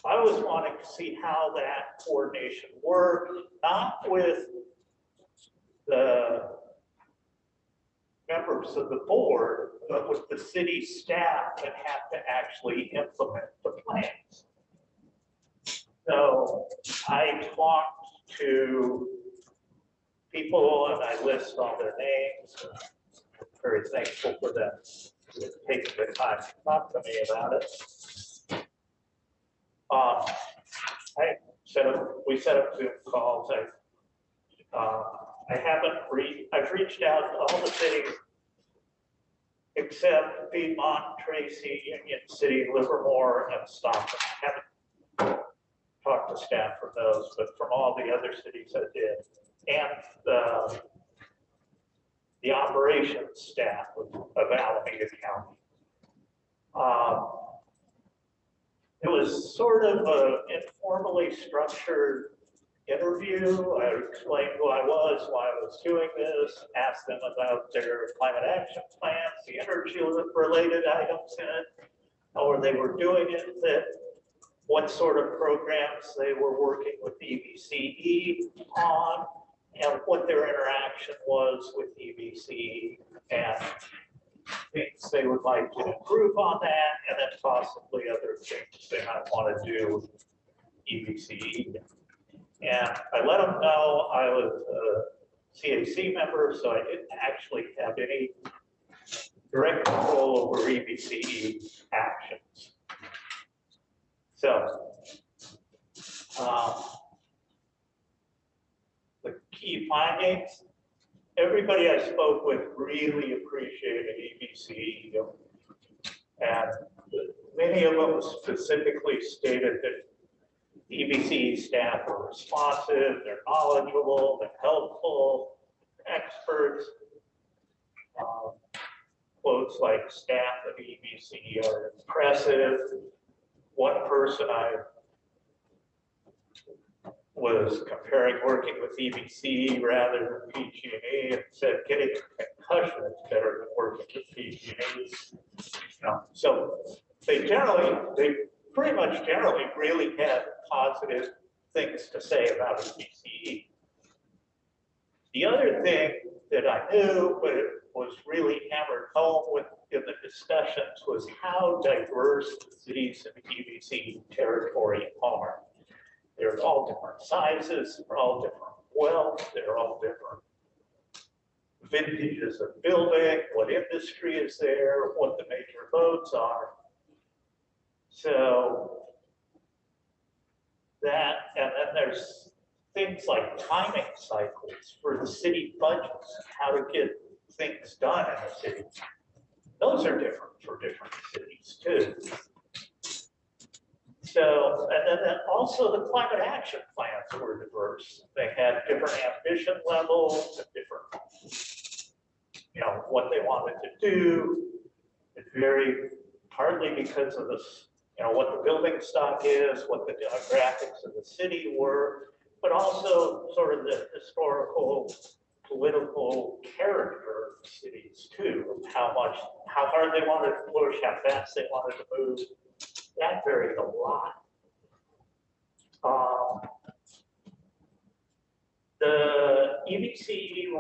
I was wanting to see how that coordination worked, not with the members of the board, but with the city staff that have to actually implement the plans. So I talked to people and I list all their names. I'm very thankful for them taking the time to talk to me about it. We set up Zoom calls. I've reached out to all the cities except Piedmont, Tracy, Union City, Livermore, and Stockton. I haven't talked to staff from those, but from all the other cities I did. And the operations staff of Alameda County. It was sort of an informally structured interview. I explained who I was, why I was doing this, asked them about their climate action plans, the energy related items in it, how they were doing it, what sort of programs they were working with EBCE on, and what their interaction was with EBCE, and things they would like to improve on that, and then possibly other things they might want to do with EBCE. And I let them know I was a CAC member, so I didn't actually have any direct control over EBCE actions. So the key findings, everybody I spoke with really appreciated EBCE. And many of them specifically stated that EBCE staff are responsive, they're knowledgeable, they're helpful, experts. Quotes like staff of EBCE are impressive. One person I was comparing working with EBCE rather than PG&E and said getting a concussion is better than working with PG&E. So they pretty much generally really had positive things to say about EBCE. The other thing that I knew, but it was really hammered home in the discussions, was how diverse the cities in the EBCE territory are. They're all different sizes, they're all different wealth, they're all different vintages of building, what industry is there, what the major loads are. So that, and then there's things like timing cycles for the city budgets, how to get things done in the city. Those are different for different cities too. So, and then also the climate action plans were diverse. They had different ambition levels and different, what they wanted to do. It varied partly because of this, what the building stock is, what the demographics of the city were, but also sort of the historical, political character of cities too, of how hard they wanted to push, how fast they wanted to move. That varied a lot. The EBCE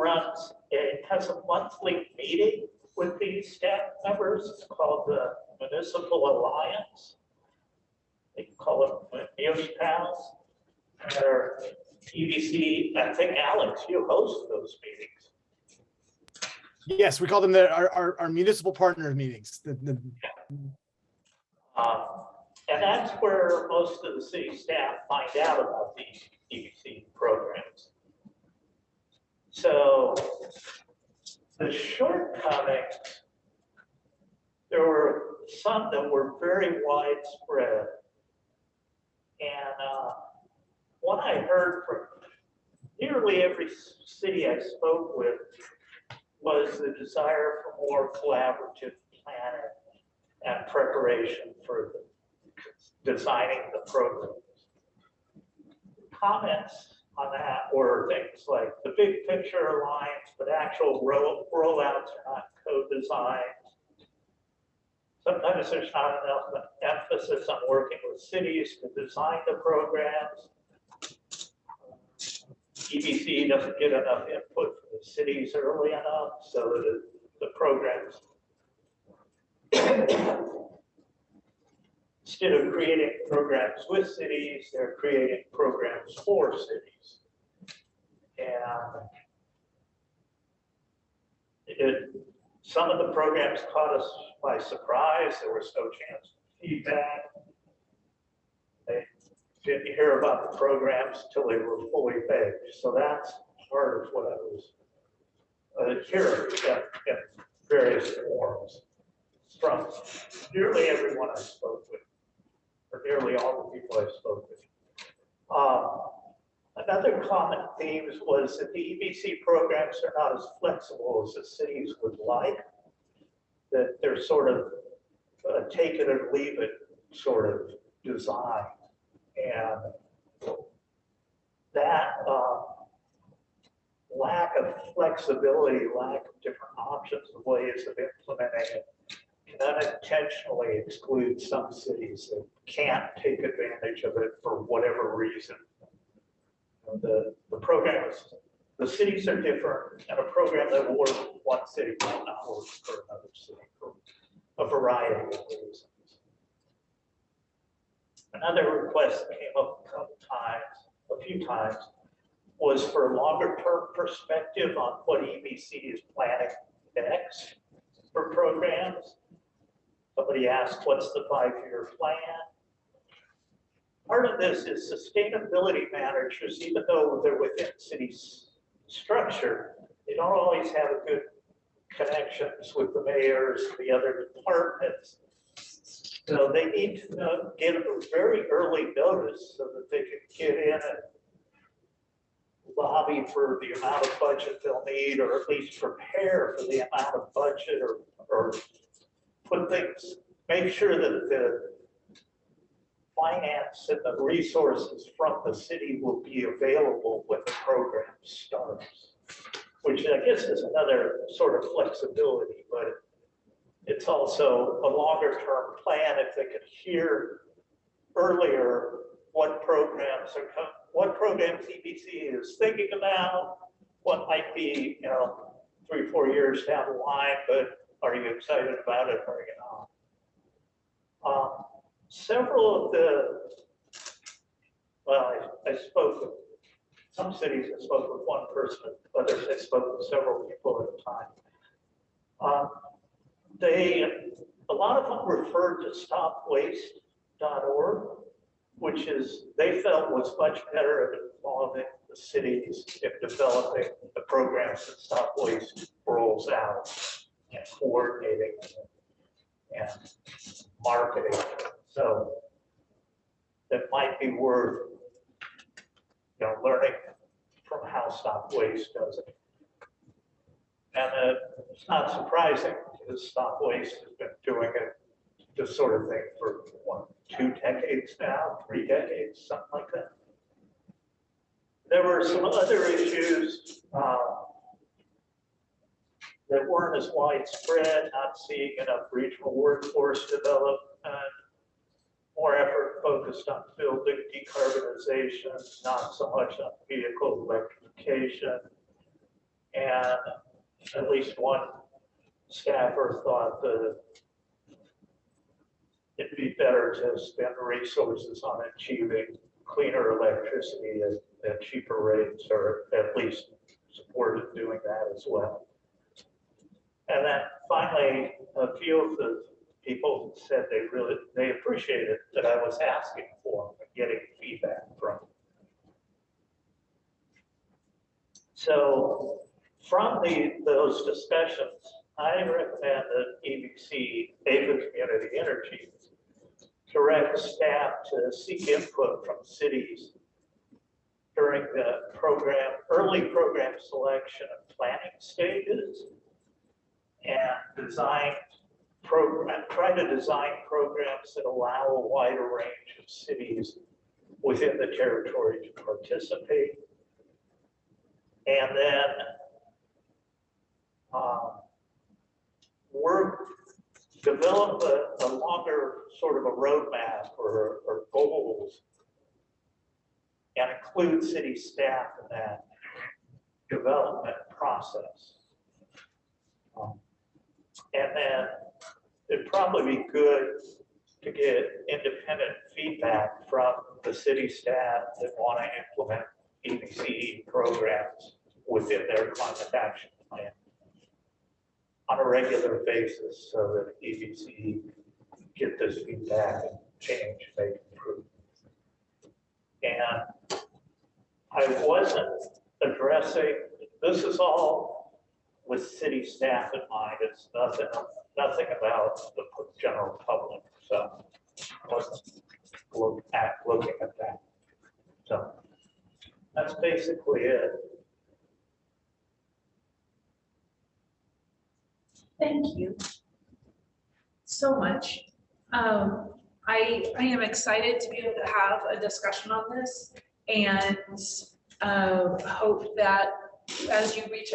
has a monthly meeting with these staff members. It's called the Municipal Alliance. They call them municipals. They're EBCE, I think, Alex, you host those meetings. Yes, we call them our municipal partner meetings. And that's where most of the city staff find out about these EBCE programs. So the shortcomings, there were some that were very widespread. And what I heard from nearly every city I spoke with was the desire for more collaborative planning and preparation for designing the programs. Comments on that were things like the big picture aligns, but actual rollouts are not co-designed. Sometimes there's not enough emphasis on working with cities to design the programs. EBC doesn't get enough input from the cities early enough, so that the programs, instead of creating programs with cities, they're creating programs for cities. And some of the programs caught us by surprise. There was no chance for feedback. They didn't hear about the programs until they were fully baked. So that's part of what I was hearing in various forms from nearly everyone I spoke with, or nearly all the people I spoke with. Another common theme was that the EBC programs are not as flexible as the cities would like, that they're sort of take it or leave it sort of design. And that lack of flexibility, lack of different options and ways of implementing it can unintentionally exclude some cities that can't take advantage of it for whatever reason. The programs, the cities are different, and a program that will work for one city might not work for another city for a variety of reasons. Another request that came up a few times, was for a longer term perspective on what EBC is planning next for programs. Somebody asked, what's the 5-year plan? Part of this is sustainability managers, even though they're within city structure, they don't always have a good connections with the mayors, the other departments. So they need to get a very early notice so that they can get in and lobby for the amount of budget they'll need, or at least prepare for the amount of budget, or put things, make sure that the finance and the resources from the city will be available when the program starts, which I guess is another sort of flexibility, but it's also a longer term plan if they could hear earlier what programs EBC is thinking about, what might be, 3-4 years down the line, but are you excited about it or are you not? Several of I spoke with some cities, I spoke with one person, others I spoke with several people at a time. A lot of them referred to stopwaste.org, which they felt was much better at involving the cities in developing the programs that Stop Waste rolls out and coordinating and marketing. So that might be worth learning from how Stop Waste does it. And it's not surprising because Stop Waste has been doing it, this sort of thing for 2 decades now, 3 decades, something like that. There were some other issues that weren't as widespread, not seeing enough regional workforce development, more effort focused on building decarbonization, not so much on vehicle electrification. And at least one staffer thought that it'd be better to spend resources on achieving cleaner electricity at cheaper rates, or at least supported doing that as well. And then finally, a few of the people said they appreciated that I was asking for and getting feedback from. So from those discussions, I recommend that EBC, Ava Community Energy, direct staff to seek input from cities during the early program selection and planning stages, and try to design programs that allow a wider range of cities within the territory to participate. And then develop a longer sort of a roadmap or goals and include city staff in that development process. And then it'd probably be good to get independent feedback from the city staff that want to implement EBCE programs within their climate action plan on a regular basis, so that EBCE get this feedback and change, make improve. And I wasn't addressing, this is all with city staff in mind. It's nothing about the general public. So I wasn't looking at that. So that's basically it. Thank you so much. I am excited to be able to have a discussion on this, and hope that as you reach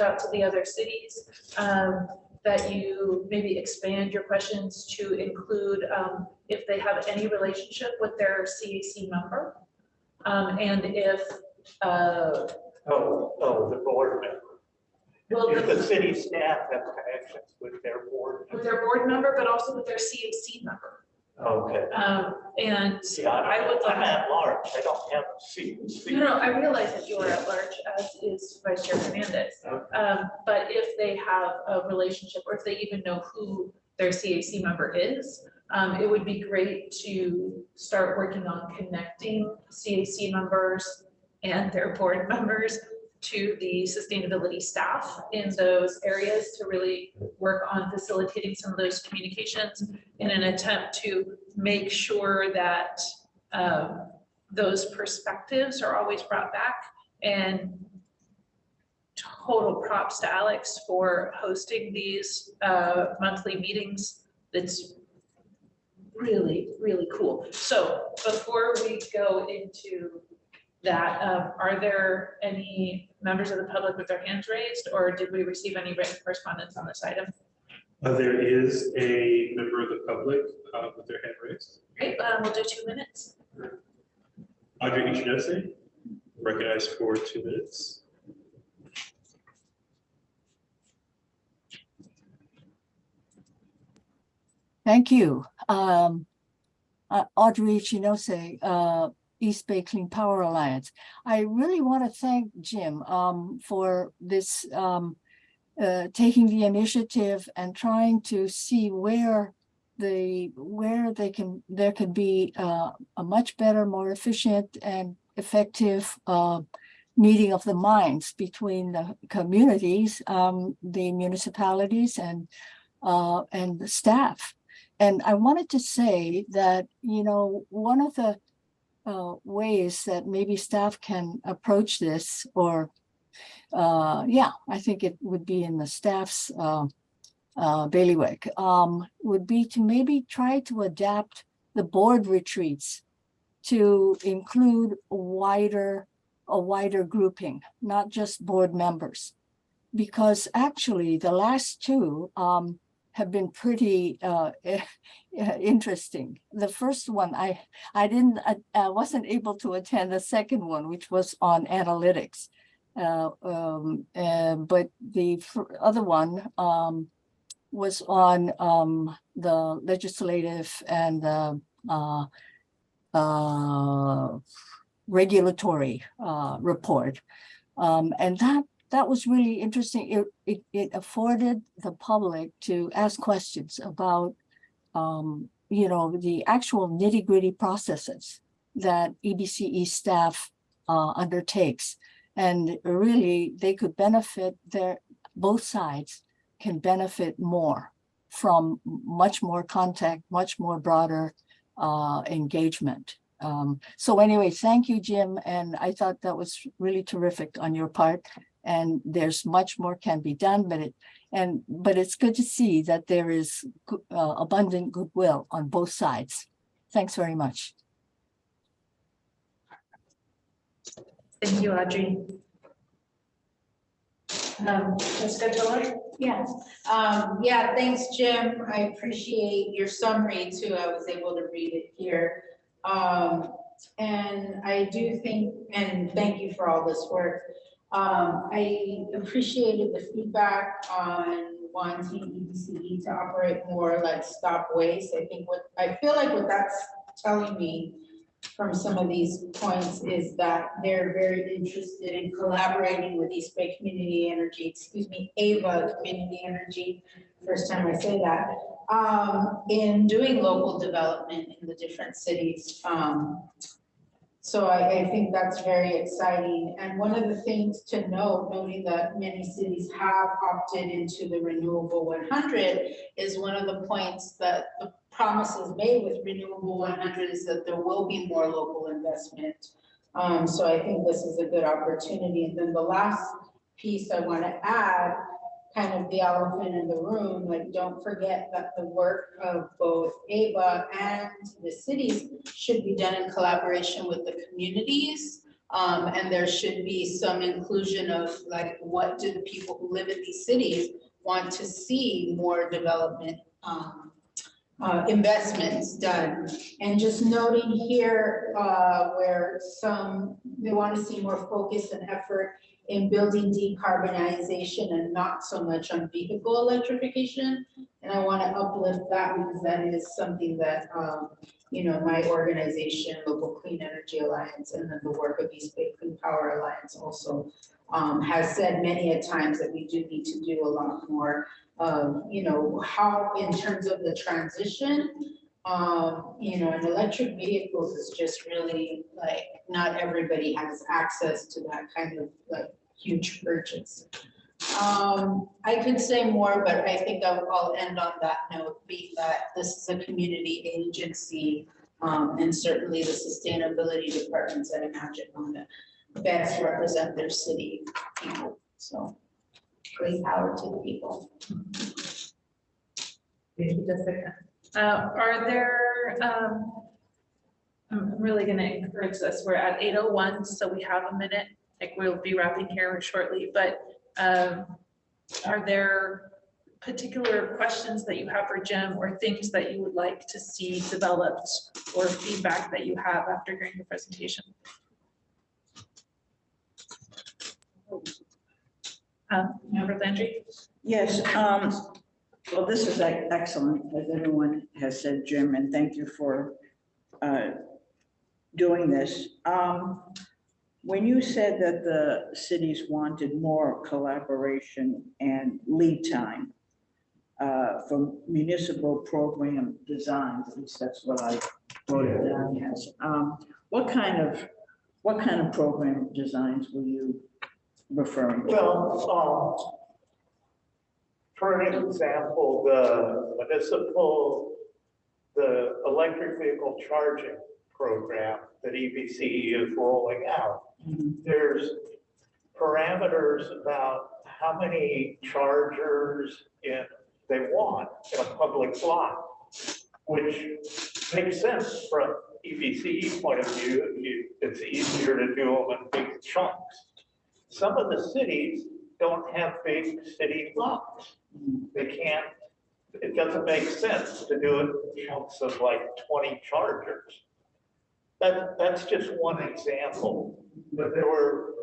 out to the other cities, that you maybe expand your questions to include if they have any relationship with their CAC member, and if the board member. well, If the city staff have connections with their board. with their board member, but also with their CAC member. Okay. And Yeah, I would I'm like. at large. I don't have a seat. No, I realize that you are at large, as is Vice Chair Hernandez. But if they have a relationship, or if they even know who their CAC member is, it would be great to start working on connecting CAC members and their board members to the sustainability staff in those areas to really work on facilitating some of those communications in an attempt to make sure that those perspectives are always brought back. And total props to Alex for hosting these monthly meetings. That's really, really cool. So before we go into that, are there any members of the public with their hands raised, or did we receive any written correspondence on this item? There is a member of the public with their hand raised. Great, we'll do 2 minutes. Audrey Ichinose, recognized for 2 minutes. Thank you. Audrey Ichinose, East Bay Clean Power Alliance. I really want to thank Jim for this taking the initiative and trying to see where there could be a much better, more efficient and effective meeting of the minds between the communities, the municipalities, and the staff. And I wanted to say that, you know, one of the ways that maybe staff can approach this, or I think it would be in the staff's bailiwick, would be to maybe try to adapt the board retreats to include a wider grouping, not just board members, because actually the last two have been pretty interesting. The first one, I wasn't able to attend. The second one, which was on analytics, but the other one was on the legislative and regulatory report, and that was really interesting. It afforded the public to ask questions about, the actual nitty-gritty processes that EBCE staff undertakes. And really, they could benefit, both sides can benefit more from much more contact, much more broader engagement. So anyway, thank you, Jim. And I thought that was really terrific on your part. and there's much more can be done, but it's good to see that there is abundant goodwill on both sides. Thanks very much. Thank you, Audrey. Jessica Tiller? Yes, yeah, thanks, Jim. I appreciate your summary too. I was able to read it here. And I do think, and thank you for all this work. I appreciated the feedback on wanting EBCE to operate more like stop waste. I feel like what that's telling me from some of these points is that they're very interested in collaborating with East Bay Community Energy, AVA Community Energy, first time I say that, in doing local development in the different cities. So I think that's very exciting. And one of the things to note, noting that many cities have opted into the Renewable 100, is one of the points that the promises made with Renewable 100 is that there will be more local investment. So I think this is a good opportunity. And then the last piece I want to add, kind of the elephant in the room, like don't forget that the work of both AVA and the cities should be done in collaboration with the communities. And there should be some inclusion of like, what do the people who live in these cities want to see more development investments done. And just noting here where they want to see more focus and effort in building decarbonization and not so much on vehicle electrification. And I want to uplift that because that is something that, my organization, Local Clean Energy Alliance, and then the work of East Bay Clean Power Alliance also has said many a times that we do need to do a lot more how in terms of the transition, and electric vehicles is just really like, not everybody has access to that kind of like huge purchase. I could say more, but I think I'll end on that note, being that this is a community agency, and certainly the sustainability departments, I imagine, want to best represent their city people. So great power to the people. Thank you, Jessica. Are there, I'm really going to encourage this. We're at 8:01, so we have a minute. Like we'll be wrapping here shortly, but are there particular questions that you have for Jim or things that you would like to see developed or feedback that you have after hearing the presentation? Member Landry? Yes, well, this is excellent, as everyone has said, Jim, and thank you for doing this. When you said that the cities wanted more collaboration and lead time for municipal program designs, at least that's what I wrote it down as. What kind of program designs were you referring to? Well, for an example, the electric vehicle charging program that EBCE is rolling out. There's parameters about how many chargers they want in a public lot, which makes sense from EBCE point of view. It's easier to do them in big chunks. Some of the cities don't have big city lots. It doesn't make sense to do it in chunks of like 20 chargers. That's just one example, but there were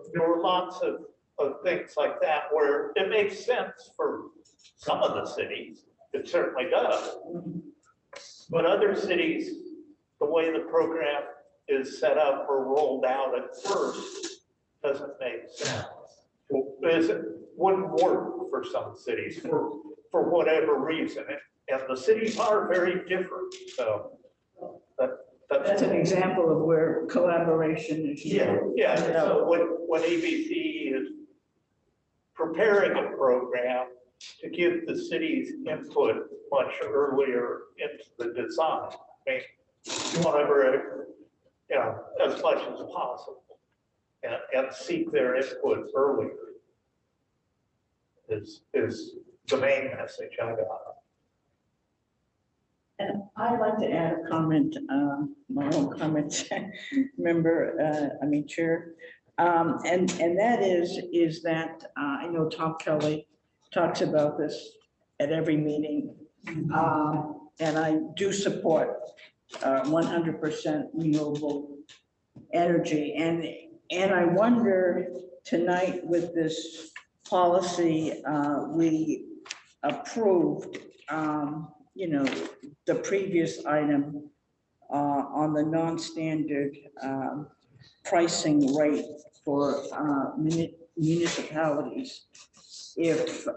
lots of things like that where it makes sense for some of the cities. It certainly does. But other cities, the way the program is set up or rolled out at first doesn't make sense. It wouldn't work for some cities for whatever reason. And the cities are very different. So That's an example of where collaboration is. Yeah. So when ABC is preparing a program to give the city's input much earlier into the design, I mean, whatever, as much as possible, and seek their input earlier. is the main message I got. And I'd like to add a comment, my own comment, Chair. And that is that I know Tom Kelly talks about this at every meeting. And I do support 100% renewable energy. And I wonder tonight with this policy, we approved, the previous item on the non-standard pricing rate for municipalities. If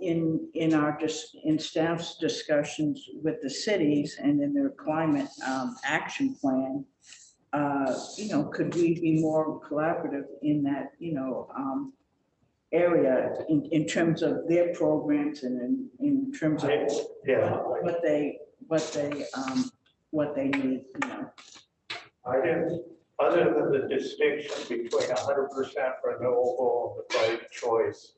in staff's discussions with the cities and in their climate action plan, could we be more collaborative in that, area in terms of their programs and in terms of what they need, I didn't, other than the distinction between 100% renewable and the right choice,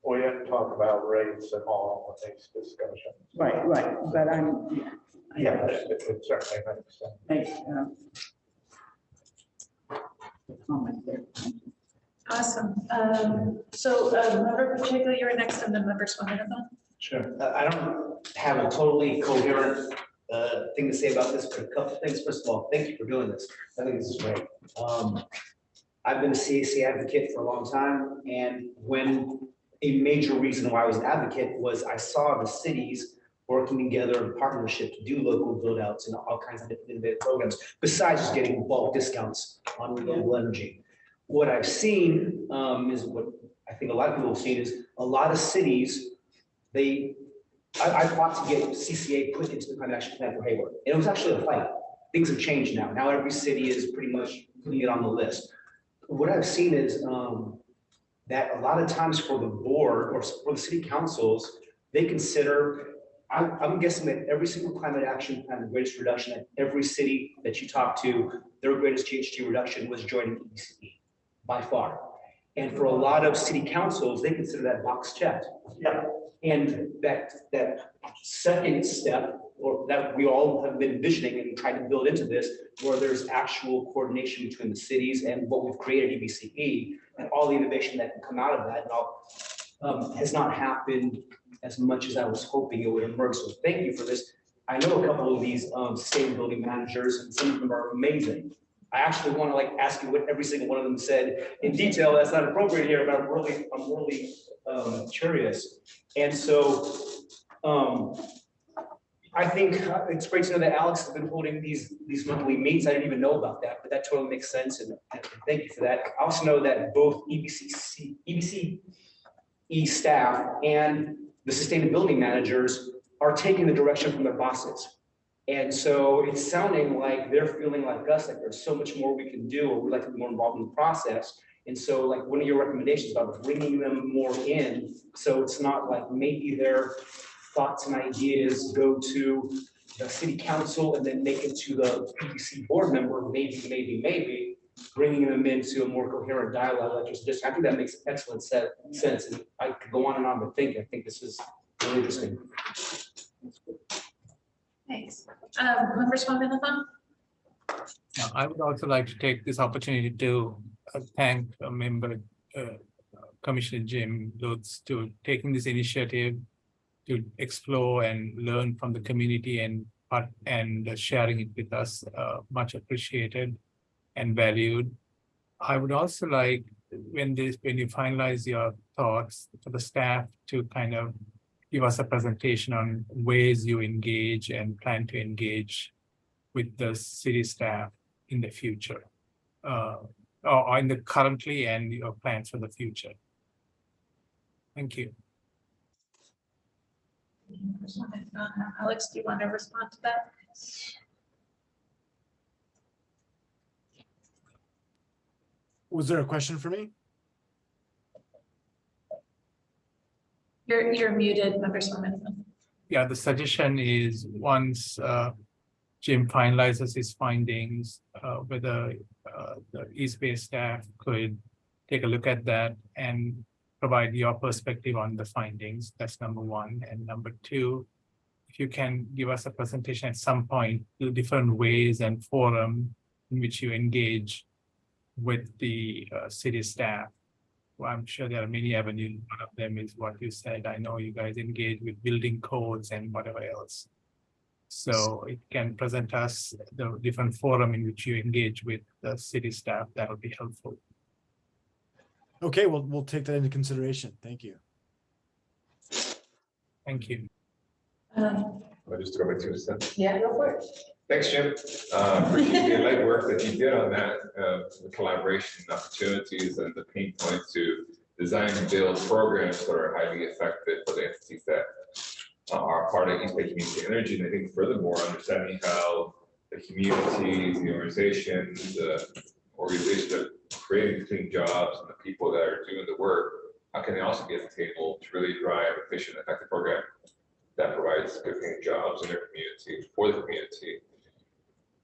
we didn't talk about rates at all in these discussions. Right, but Yeah, it certainly makes sense. Thanks. Comment there. Awesome. So Member Pacheco, you're next, and then Member Swanton. Sure. I don't have a totally coherent thing to say about this, but a couple of things. First of all, thank you for doing this. I think this is great. I've been a CAC advocate for a long time, and when a major reason why I was an advocate was I saw the cities working together in partnership to do local build outs and all kinds of different innovative programs, besides just getting bulk discounts on renewable energy. What I've seen is what I think a lot of people have seen is a lot of cities, I fought to get CCA put into the climate action plan for Hayward. And it was actually a fight. Things have changed now. Now every city is pretty much putting it on the list. What I've seen is that a lot of times for the board or for the city councils, they consider, I'm guessing that every single climate action plan, the greatest reduction that every city that you talk to, their greatest GHG reduction was joining EBCE by far. And for a lot of city councils, they consider that box checked. Yeah. And that second step, or that we all have been envisioning and trying to build into this, where there's actual coordination between the cities and what we've created, EBCE, and all the innovation that can come out of that, and all, has not happened as much as I was hoping it would emerge. So thank you for this. I know a couple of these sustainability managers, and some of them are amazing. I actually want to ask you what every single one of them said in detail. That's not appropriate here, but I'm really curious. And so I think it's great to know that Alex has been holding these monthly meetings. I didn't even know about that, but that totally makes sense. And thank you for that. I also know that both EBCE staff and the sustainability managers are taking the direction from their bosses. And so it's sounding like they're feeling like us, like there's so much more we can do, or we'd like to be more involved in the process. And so one of your recommendations about bringing them more in, so it's not like maybe their thoughts and ideas go to the city council and then make it to the PBC board member, maybe, bringing them into a more coherent dialogue like you're suggesting. I think that makes excellent sense. And I could go on and on, but I think this is really interesting. Thanks. Member Swanton. Now, I would also like to take this opportunity to thank a member, Commissioner Jim Lutz, to taking this initiative to explore and learn from the community and sharing it with us. Much appreciated and valued. I would also like, when you finalize your thoughts, for the staff to kind of give us a presentation on ways you engage and plan to engage with the city staff in the future, or in the currently, and your plans for the future. Thank you. Alex, do you want to respond to that? Was there a question for me? You're muted, Member Swanton. Yeah, the suggestion is once Jim finalizes his findings, whether the East Bay staff could take a look at that and provide your perspective on the findings. That's number one. And number two, if you can give us a presentation at some point, the different ways and forum in which you engage with the city staff. Well, I'm sure there are many avenues. One of them is what you said. I know you guys engage with building codes and whatever else. So it can present us the different forum in which you engage with the city staff. That would be helpful. Okay, we'll take that into consideration. Thank you. Thank you. Just throw my 2 cents. Yeah, go for it. Thanks, Jim. Appreciate the legwork that you did on that, the collaboration opportunities and the pain points to design and build programs that are highly effective for the entities that are part of East Bay Community Energy. And I think furthermore, understanding how the communities, the organizations, the organizations that are creating clean jobs and the people that are doing the work, how can they also be at the table to really drive efficient, effective program that provides good paying jobs in their community, for the community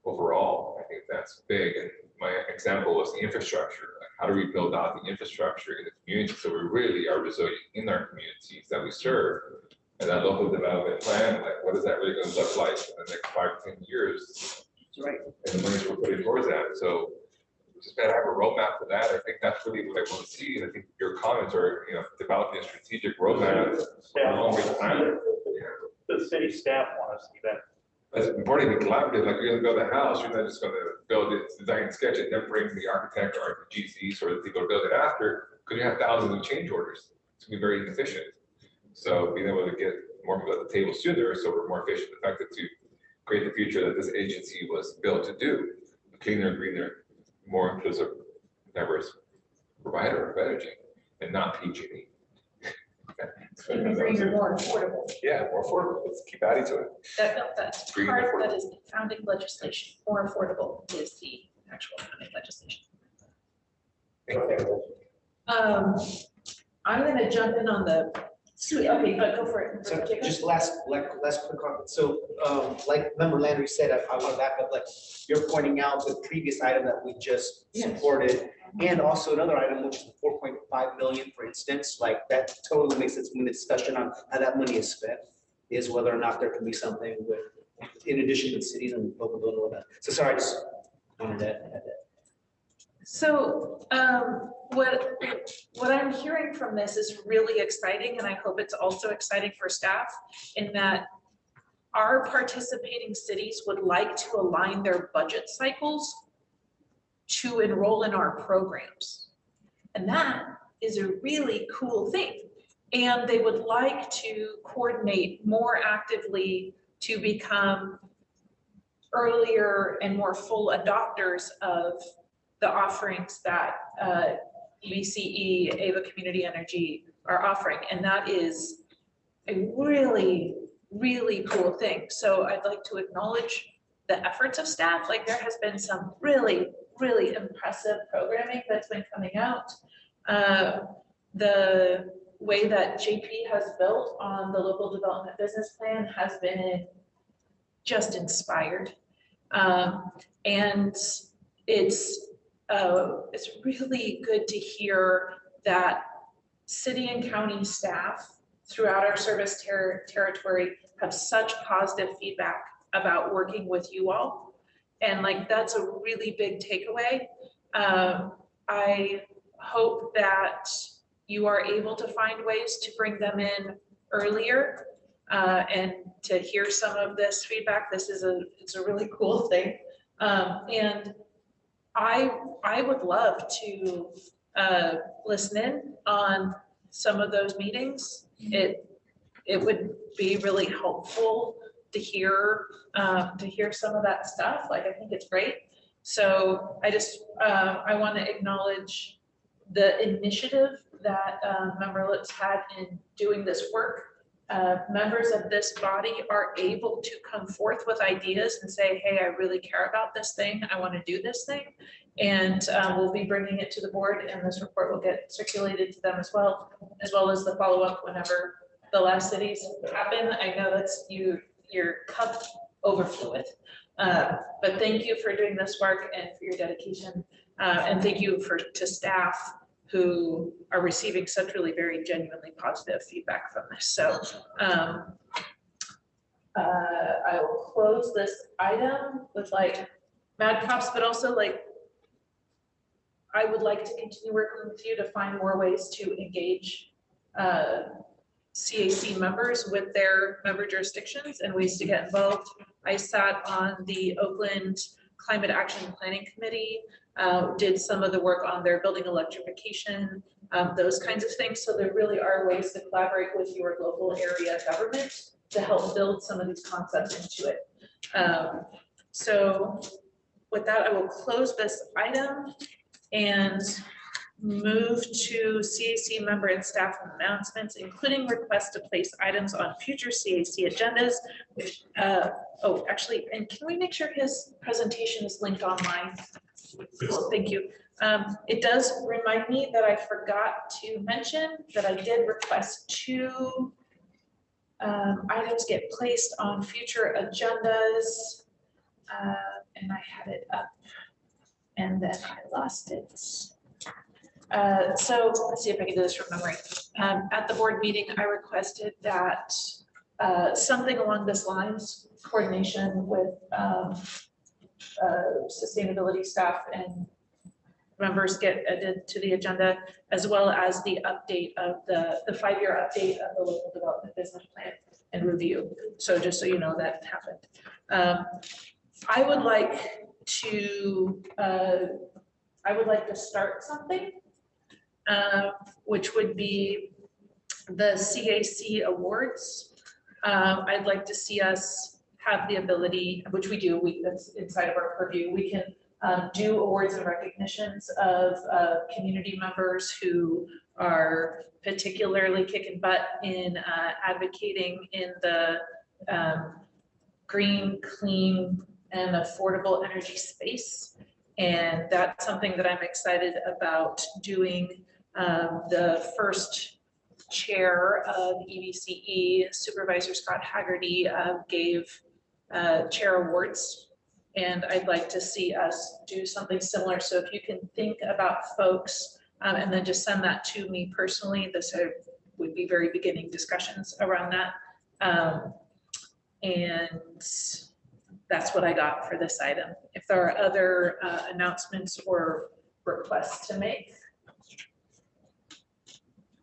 overall. I think that's big. And my example was the infrastructure. Like, how do we build out the infrastructure in the community so we really are resilient in our communities that we serve? And that local development plan, like what is that really going to look like in the next 5 to 10 years? Right. And the money we're putting towards that. So we just gotta have a roadmap for that. I think that's really what I want to see. And I think your comments are, developing a strategic roadmap. The city staff want to see that. That's important to be collaborative. Like, you're gonna build a house, you're not just gonna build it, design and sketch it, then bring the architect or the GCs or the people to build it after, because you have thousands of change orders. It's gonna be very inefficient. So being able to get more people at the table sooner, so we're more efficient, effective to create the future that this agency was built to do, a cleaner, greener, more inclusive, diverse provider of energy, and not PG&E. Greener, more affordable. Yeah, more affordable. Let's keep adding to it. That's Green part, affordable. that is the founding legislation. More affordable is the actual founding legislation. I'm gonna jump in on the, okay, but go for it. So Jacob? just last quick comment. So, like Member Landry said, I want to back up, like you're pointing out the previous item that we just supported. And also another item, which is the 4.5 million, for instance, like that totally makes sense when the discussion on how that money is spent is whether or not there can be something with, in addition to the cities and local building all that. So sorry, I just wanted to add that. So what I'm hearing from this is really exciting, and I hope it's also exciting for staff in that our participating cities would like to align their budget cycles to enroll in our programs. And that is a really cool thing. And they would like to coordinate more actively to become earlier and more full adopters of the offerings that EBCE, Ava Community Energy are offering. And that is a really, really cool thing. So I'd like to acknowledge the efforts of staff. Like, there has been some really impressive programming that's been coming out. The way that JP has built on the local development business plan has been just inspired. And it's really good to hear that city and county staff throughout our service territory have such positive feedback about working with you all. And like, that's a really big takeaway. I hope that you are able to find ways to bring them in earlier and to hear some of this feedback. It's a really cool thing. And I would love to listen in on some of those meetings. It would be really helpful to hear some of that stuff. Like, I think it's great. So I want to acknowledge the initiative that Member Litz had in doing this work. Members of this body are able to come forth with ideas and say, hey, I really care about this thing. I want to do this thing. And we'll be bringing it to the board, and this report will get circulated to them as well as the follow-up whenever the last cities happen. I know that's your cup overfloweth. But thank you for doing this work and for your dedication. And thank you to staff who are receiving such really very genuinely positive feedback from this. So I will close this item with like mad props, but also like I would like to continue working with you to find more ways to engage CAC members with their member jurisdictions and ways to get involved. I sat on the Oakland Climate Action Planning Committee, did some of the work on their building electrification, those kinds of things. So there really are ways to collaborate with your local area government to help build some of these concepts into it. So with that, I will close this item and move to CAC member and staff announcements, including requests to place items on future CAC agendas. Oh, actually, and can we make sure his presentation is linked online? Cool, thank you. It does remind me that I forgot to mention that I did request 2 items get placed on future agendas. And I had it up and then I lost it. So let's see if I can do this from memory. At the board meeting, I requested that something along this lines, coordination with sustainability staff and members get added to the agenda, as well as the update of the 5-year update of the local development business plan and review. So just so you know that happened. I would like to start something, which would be the CAC awards. I'd like to see us have the ability, which we do, that's inside of our purview, we can do awards and recognitions of community members who are particularly kicking butt in advocating in the green, clean, and affordable energy space. And that's something that I'm excited about doing. The first chair of EVCE, Supervisor Scott Haggerty, gave chair awards. And I'd like to see us do something similar. So if you can think about folks and then just send that to me personally, this would be very beginning discussions around that. And that's what I got for this item. If there are other announcements or requests to make.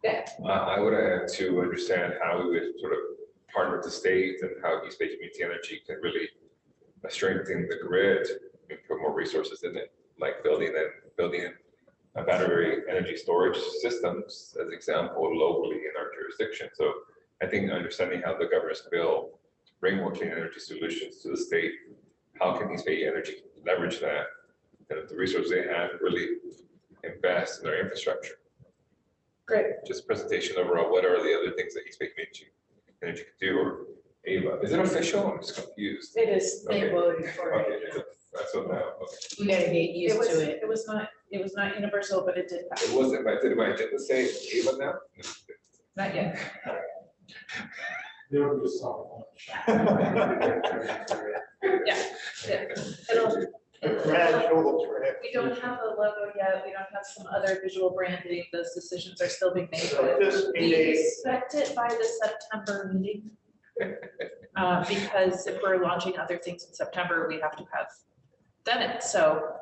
Yeah. I would add to understand how we would sort of partner with the state and how East Bay Community Energy can really strengthen the grid and put more resources in it, like building battery energy storage systems, as example, locally in our jurisdiction. So I think understanding how the governor's bill bring more clean energy solutions to the state, how can East Bay Energy leverage that, and if the resources they have really invest in their infrastructure. Great. Just presentation overall, what are the other things that East Bay Community Energy could do, or Ava, is it official? I'm just confused. It is, they voted for Okay, it. that's what now, okay. We gotta get used to it. It was not universal, but it did pass. It wasn't, did my agenda say Ava now? Not yet. There will be some. Yeah. It'll- Gradual trip. We don't have a logo yet. We don't have some other visual branding. Those decisions are still being made. So But this we meeting, expect it by the September meeting. Because if we're launching other things in September, we have to have done it. So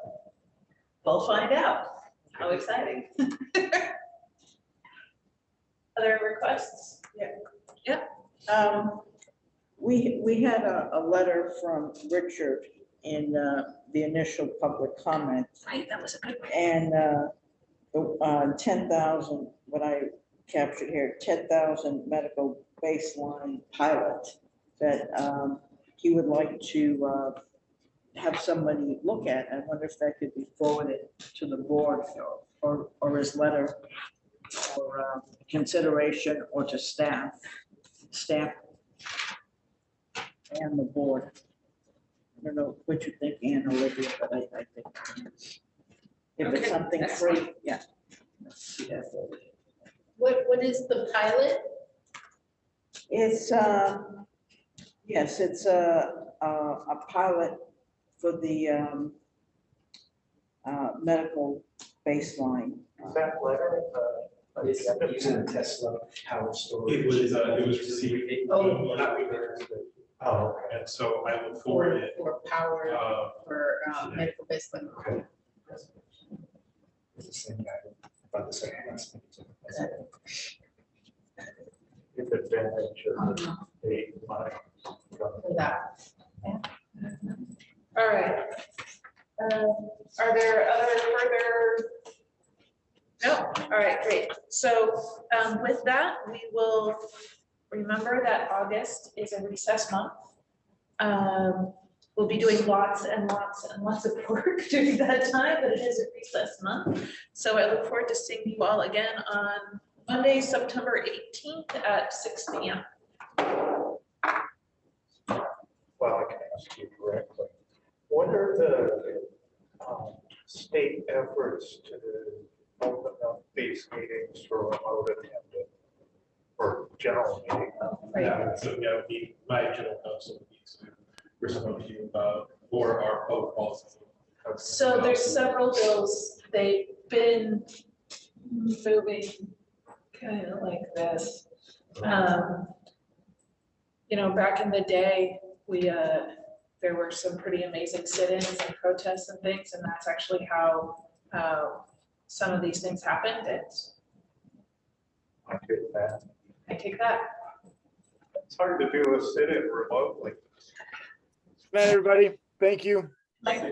we'll find out. How exciting. Other requests? Yeah. We had a letter from Richard in the initial public comment, Right, that was a good one. and the 10,000, what I captured here, 10,000 medical baseline pilot that he would like to have somebody look at. I wonder if that could be forwarded to the board or his letter for consideration, or to staff and the board. I don't know what you think, Ann, Olivia, but I think if it's Okay, something that's free, yeah. What is the pilot? It's, yes, it's a pilot for the medical baseline. is that letter Is that using a Tesla power storage? It was received. Oh. Not reversed, but, and so I will forward it. For power, for medical basically. It's the same guy, about the same investment. If advantage of the money. For that. All right. Are there other further? No, all right, great. So with that, we will remember that August is a recess month. We'll be doing lots and lots and lots of work during that time, but it is a recess month. So I look forward to seeing you all again on Monday, September 18th at 6 p.m. Well, I can ask you directly. What are the state efforts to open up these meetings for remote attendance or general meeting? Yeah, so yeah, my general counsel needs to respond to you for our public policy. So there's several bills, they've been moving kind of like this. You know, back in the day, there were some pretty amazing sit-ins and protests and things, and that's actually how some of these things happened. I take that. I take that. It's hard to do a sit-in remotely. Good night, everybody. Thank you. Like,